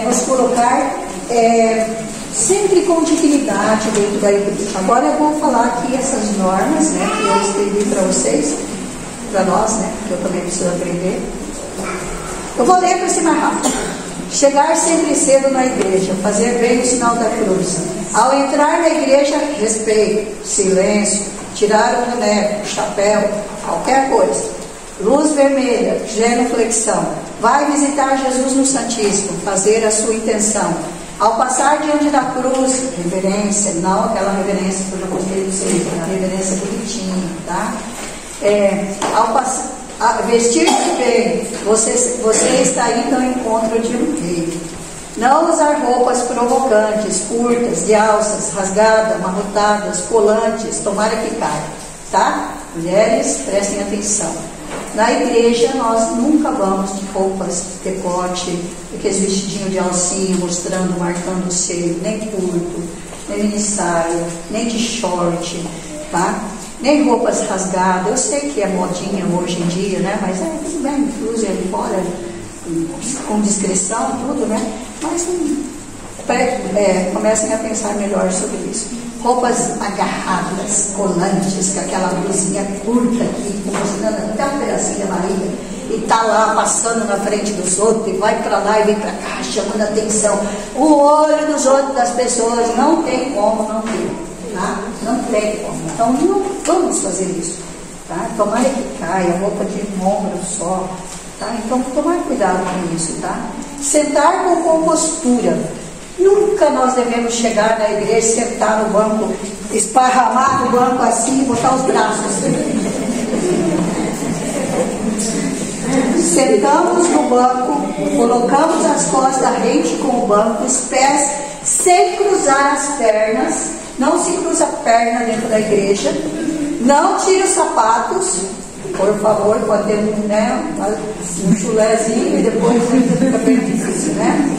nos colocar sempre com dignidade dentro da igreja. Agora eu vou falar aqui essas normas, né, que eu escrevi para vocês, para nós, né, que eu também preciso aprender. Eu vou ler para ser mais rápido. Chegar sempre cedo na igreja, fazer bem o sinal da cruz. Ao entrar na igreja, respeito, silêncio, tirar o boneco, o chapéu, qualquer coisa. Luz vermelha, genuflexão. Vai visitar Jesus no Santíssimo, fazer a sua intenção. Ao passar diante da cruz, reverência, não aquela reverência que eu já gostei de vocês, a reverência bonitinha, tá? Ao passar. Vestir-se bem, você está indo ao encontro de um rei. Não usar roupas provocantes, curtas, de alças, rasgadas, amarrotadas, colantes, tomara que caia, tá? Mulheres, prestem atenção. Na igreja nós nunca vamos de roupas de decote, aqueles vestidinhos de alcinha mostrando, marcando o seio, nem curto, nem mini saia, nem de short, tá? Nem roupas rasgadas. Eu sei que é modinha hoje em dia, né? Mas tudo bem, use ali fora, com discrição, tudo, né? Mas comecem a pensar melhor sobre isso. Roupas agarradas, colantes, com aquela blusinha curta aqui, mostrando até um pedacinho da barriga, e tá lá passando na frente dos outros, e vai para lá e vem para cá, chamando a atenção. O olho dos outros, das pessoas, não tem como não ter. Tá? Não tem como. Então não vamos fazer isso, tá? Tomara que caia, roupa de ombro só, tá? Então tomar cuidado com isso, tá? Sentar com compostura. Nunca nós devemos chegar na igreja, sentar no banco, esparramar no banco assim e botar os braços assim. Sentamos no banco, colocamos as costas rente com o banco, os pés sem cruzar as pernas. Não se cruza a perna dentro da igreja. Não tire os sapatos. Por favor, pode ter um chulezinho e depois fica bem difícil, né?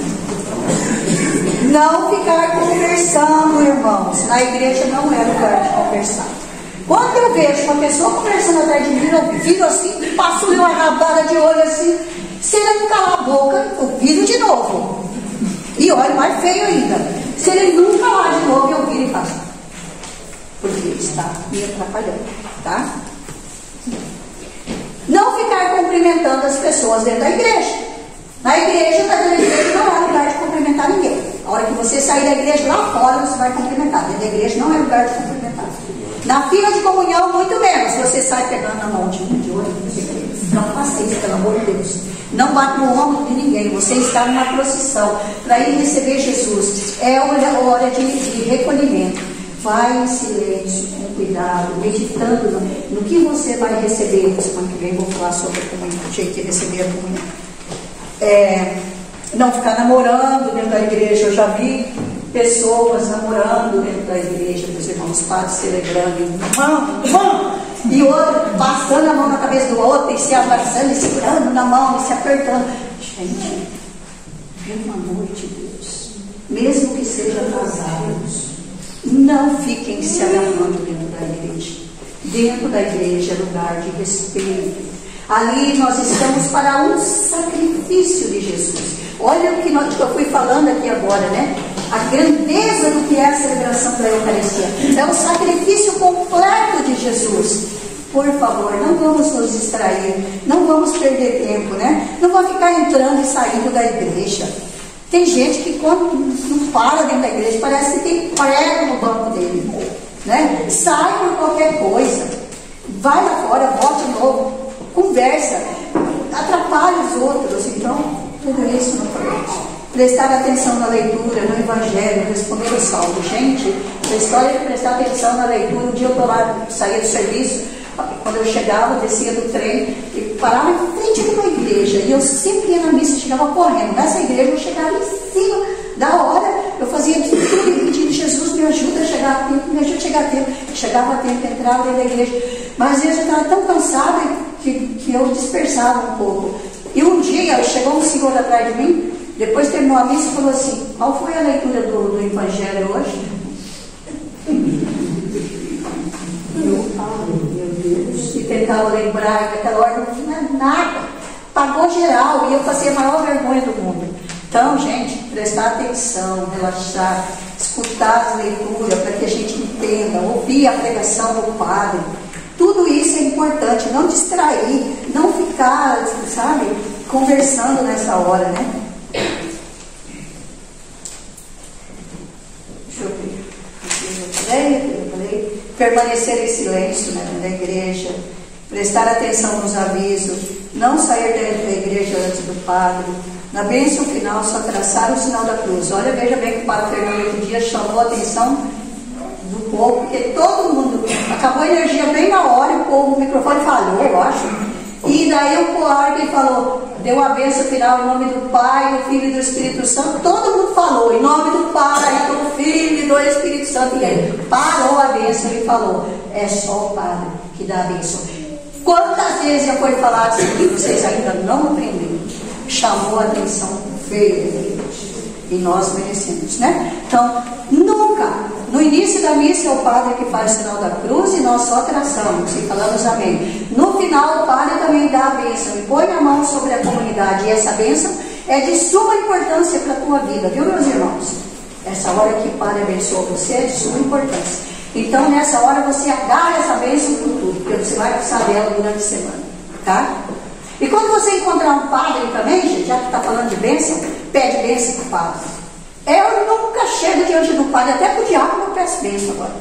Não ficar conversando, irmãos. Na igreja não é lugar de conversar. Quando eu vejo uma pessoa conversando atrás de mim, eu viro assim, passo uma rabada de olho assim. Se ele não calar a boca, eu viro de novo. E olha, mais feio ainda. Se ele não falar de novo, eu viro e faço. Porque está me atrapalhando, tá? Não ficar cumprimentando as pessoas dentro da igreja. Na igreja não é lugar de cumprimentar ninguém. A hora que você sair da igreja, lá fora você vai cumprimentar. Dentro da igreja não é lugar de cumprimentar. Na fila de comunhão, muito menos. Você sai pegando a mão de um, de outro, não faça isso, pelo amor de Deus. Não bate no ombro de ninguém. Você está numa procissão para ir receber Jesus. É hora de recolhimento. vai em silêncio, com cuidado, meditando no que você vai receber. Semana que vem vou falar sobre a comunhão, o jeito de receber a comunhão. Não ficar namorando dentro da igreja. Eu já vi pessoas namorando dentro da igreja, meus irmãos, padres celebrando, irmão, e outro passando a mão na cabeça do outro, e se abraçando, e segurando na mão, e se apertando. Gente, pelo amor de Deus, mesmo que sejam casados, não fiquem se agarrando dentro da igreja. Dentro da igreja é lugar de respeito. Ali nós estamos para um sacrifício de Jesus. Olha o que eu fui falando aqui agora, né? A grandeza do que é a celebração da Eucaristia. É o sacrifício completo de Jesus. Por favor, não vamos nos distrair, não vamos perder tempo, né? Não vamos ficar entrando e saindo da igreja. Tem gente que quando não para dentro da igreja, parece que tem prego no banco dele, né? Sai por qualquer coisa, vai lá fora, volta de novo, conversa, atrapalha os outros. Então, tudo isso não pode. Prestar atenção na leitura, no Evangelho, responder o salmo. Gente, a história de prestar atenção na leitura, um dia eu tô lá, saía do serviço, quando eu chegava, descia do trem e parava em frente de uma igreja, e eu sempre ia na missa, chegava correndo. Nessa igreja eu chegava em cima da hora, eu fazia de tudo, pedindo: Jesus, me ajuda a chegar a tempo, me ajuda a chegar a tempo. Chegava a tempo, entrava dentro da igreja, mas às vezes eu estava tão cansada que eu dispersava um pouco. E um dia chegou um senhor atrás de mim, depois terminou a missa, e falou assim: qual foi a leitura do Evangelho hoje? Meu Deus, e tentava lembrar que aquela hora não tinha nada, pagou geral, e eu fazia a maior vergonha do mundo. Então, gente, prestar atenção, relaxar, escutar as leituras para que a gente entenda, ouvir a pregação do padre. Tudo isso é importante, não distrair, não ficar, sabe, conversando nessa hora, né? Deixa eu ver. Eu falei. Permanecer em silêncio, né, na igreja, prestar atenção nos avisos, não sair da igreja antes do padre. Na bênção final, só traçar o sinal da cruz. Olha, veja bem que o padre Fernando outro dia chamou a atenção do povo, porque todo mundo, acabou a energia bem na hora, e o microfone falhou, eu acho. E daí o padre que falou, deu a bênção final em nome do Pai, do Filho e do Espírito Santo. Todo mundo falou, em nome do Pai, do Filho e do Espírito Santo. E ele parou a bênção e falou: é só o Padre que dá a bênção. Quantas vezes já foi falado isso aqui, vocês ainda não aprenderam? Chamou a atenção feia. E nós merecemos, né? Então, nunca, no início da missa é o padre que faz o sinal da cruz e nós só traçamos e falamos amém. No final, o padre também dá a bênção e põe a mão sobre a comunidade. E essa bênção é de suma importância para a tua vida, viu, meus irmãos? Essa hora que o padre abençoa você é de suma importância. Então, nessa hora, você agarra essa bênção por tudo, porque você vai precisar dela durante a semana, tá? E quando você encontrar um padre também, gente, já que está falando de bênção, pede bênção para o padre. Eu nunca chego diante do padre, até para o diabo eu peço bênção agora.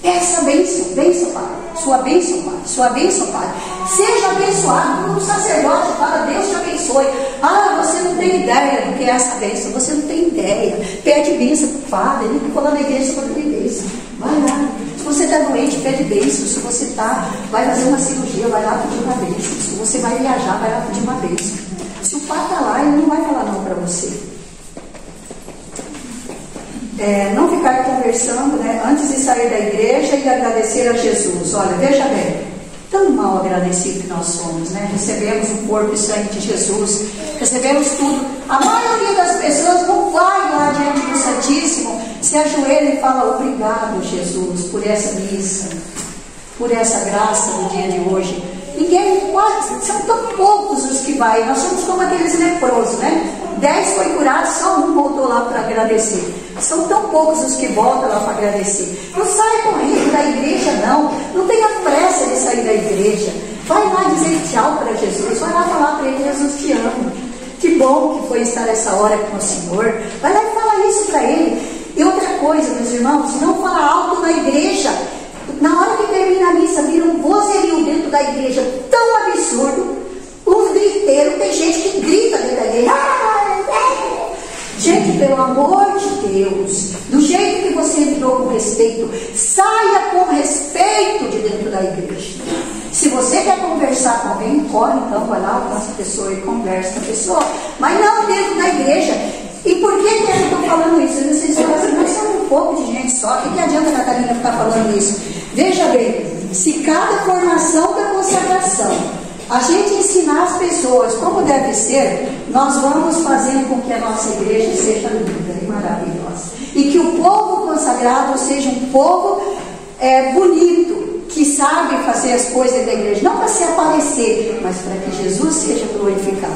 Peça bênção, bênção, padre. Sua bênção, padre. Sua bênção, padre. Seja abençoado. Quando o sacerdote fala, Deus te abençoe. Ah, você não tem ideia do que é essa bênção. Você não tem ideia. Pede bênção para o padre. Ele ficou lá na igreja para pedir bênção. Vai lá. Se você está doente, pede bênção. Se você vai fazer uma cirurgia, vai lá pedir uma bênção. Se você vai viajar, vai lá pedir uma bênção. Se o padre está lá, ele não vai falar não para você. Não ficar conversando, né, antes de sair da igreja e agradecer a Jesus. Olha, veja bem, tão mal agradecido que nós somos, né? Recebemos o corpo e sangue de Jesus, recebemos tudo. A maioria das pessoas não vai lá diante do Santíssimo, se ajoelha e fala: obrigado, Jesus, por essa missa, por essa graça do dia de hoje. Ninguém, quase, são tão poucos os que vai. Nós somos como aqueles leprosos, né? 10 foi curado, só um voltou lá para agradecer. São tão poucos os que voltam lá para agradecer. Não saia correndo da igreja, não. Não tenha pressa de sair da igreja. Vai lá dizer tchau para Jesus. Vai lá falar para ele: Jesus, te amo. Que bom que foi estar essa hora com o Senhor. Vai lá e fala isso para ele. E outra coisa, meus irmãos, não fala alto na igreja. Na hora que termina a missa, vira um vozerio dentro da igreja tão absurdo. Os griteiros, tem gente que grita dentro da igreja. Gente, pelo amor de Deus, do jeito que você entrou com respeito, saia com respeito de dentro da igreja. Se você quer conversar com alguém, corre, então vai lá, alcança a pessoa e conversa com a pessoa, mas não dentro da igreja. E por que eu estou falando isso? Vocês falam assim, mas é um pouco de gente só, o que adianta a Catarina ficar falando isso? Veja bem, se cada formação da consagração a gente ensinar as pessoas como deve ser, nós vamos fazendo com que a nossa igreja seja linda e maravilhosa. E que o povo consagrado seja um povo bonito, que sabe fazer as coisas da igreja, não para se aparecer, mas para que Jesus seja glorificado.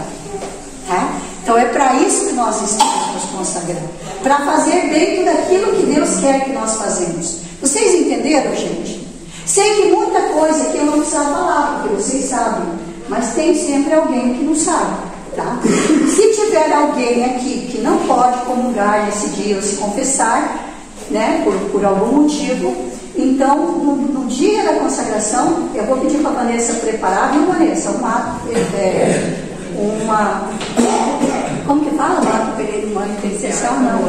Tá? Então é para isso que nós estamos nos consagrando, para fazer dentro daquilo que Deus quer que nós fazemos. Vocês entenderam, gente? Sei que muita coisa que eu não precisava falar, porque vocês sabem, mas tem sempre alguém que não sabe, tá? Se tiver alguém aqui que não pode comungar nesse dia ou se confessar, né, por algum motivo, então no dia da consagração, eu vou pedir para a Vanessa preparar, viu, Vanessa? Como que fala? Uma intercessão? Não,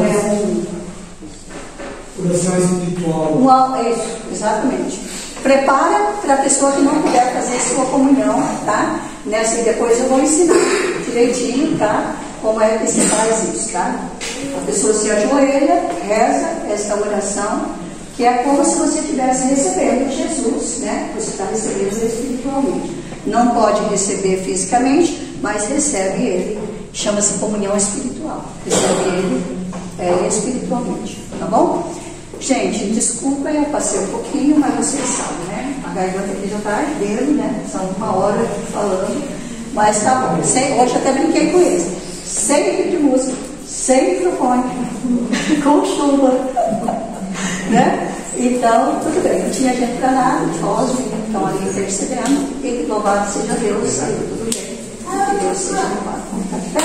oração espiritual. Isso, exatamente. Prepara para a pessoa que não puder fazer sua comunhão, tá? Nessa, e depois eu vou ensinar direitinho, tá? Como é que se faz isso, tá? A pessoa se ajoelha, reza esta oração, que é como se você estivesse recebendo Jesus, né? Você está recebendo espiritualmente. Não pode receber fisicamente, mas recebe ele. Chama-se comunhão espiritual. Recebe ele espiritualmente, tá bom? Gente, desculpa, eu passei um pouquinho, mas vocês sabem, né? A garganta aqui já está ardendo, né? São 1 hora falando, mas tá bom. Hoje até brinquei com eles. Sempre de música, sem microfone, com chuva, né? Então, tudo bem. Não tinha gente para nada, só os meninos estão ali intercedendo. E louvado seja Deus, saiu tudo bem. Que Deus seja louvado. Vamos ficar de pé?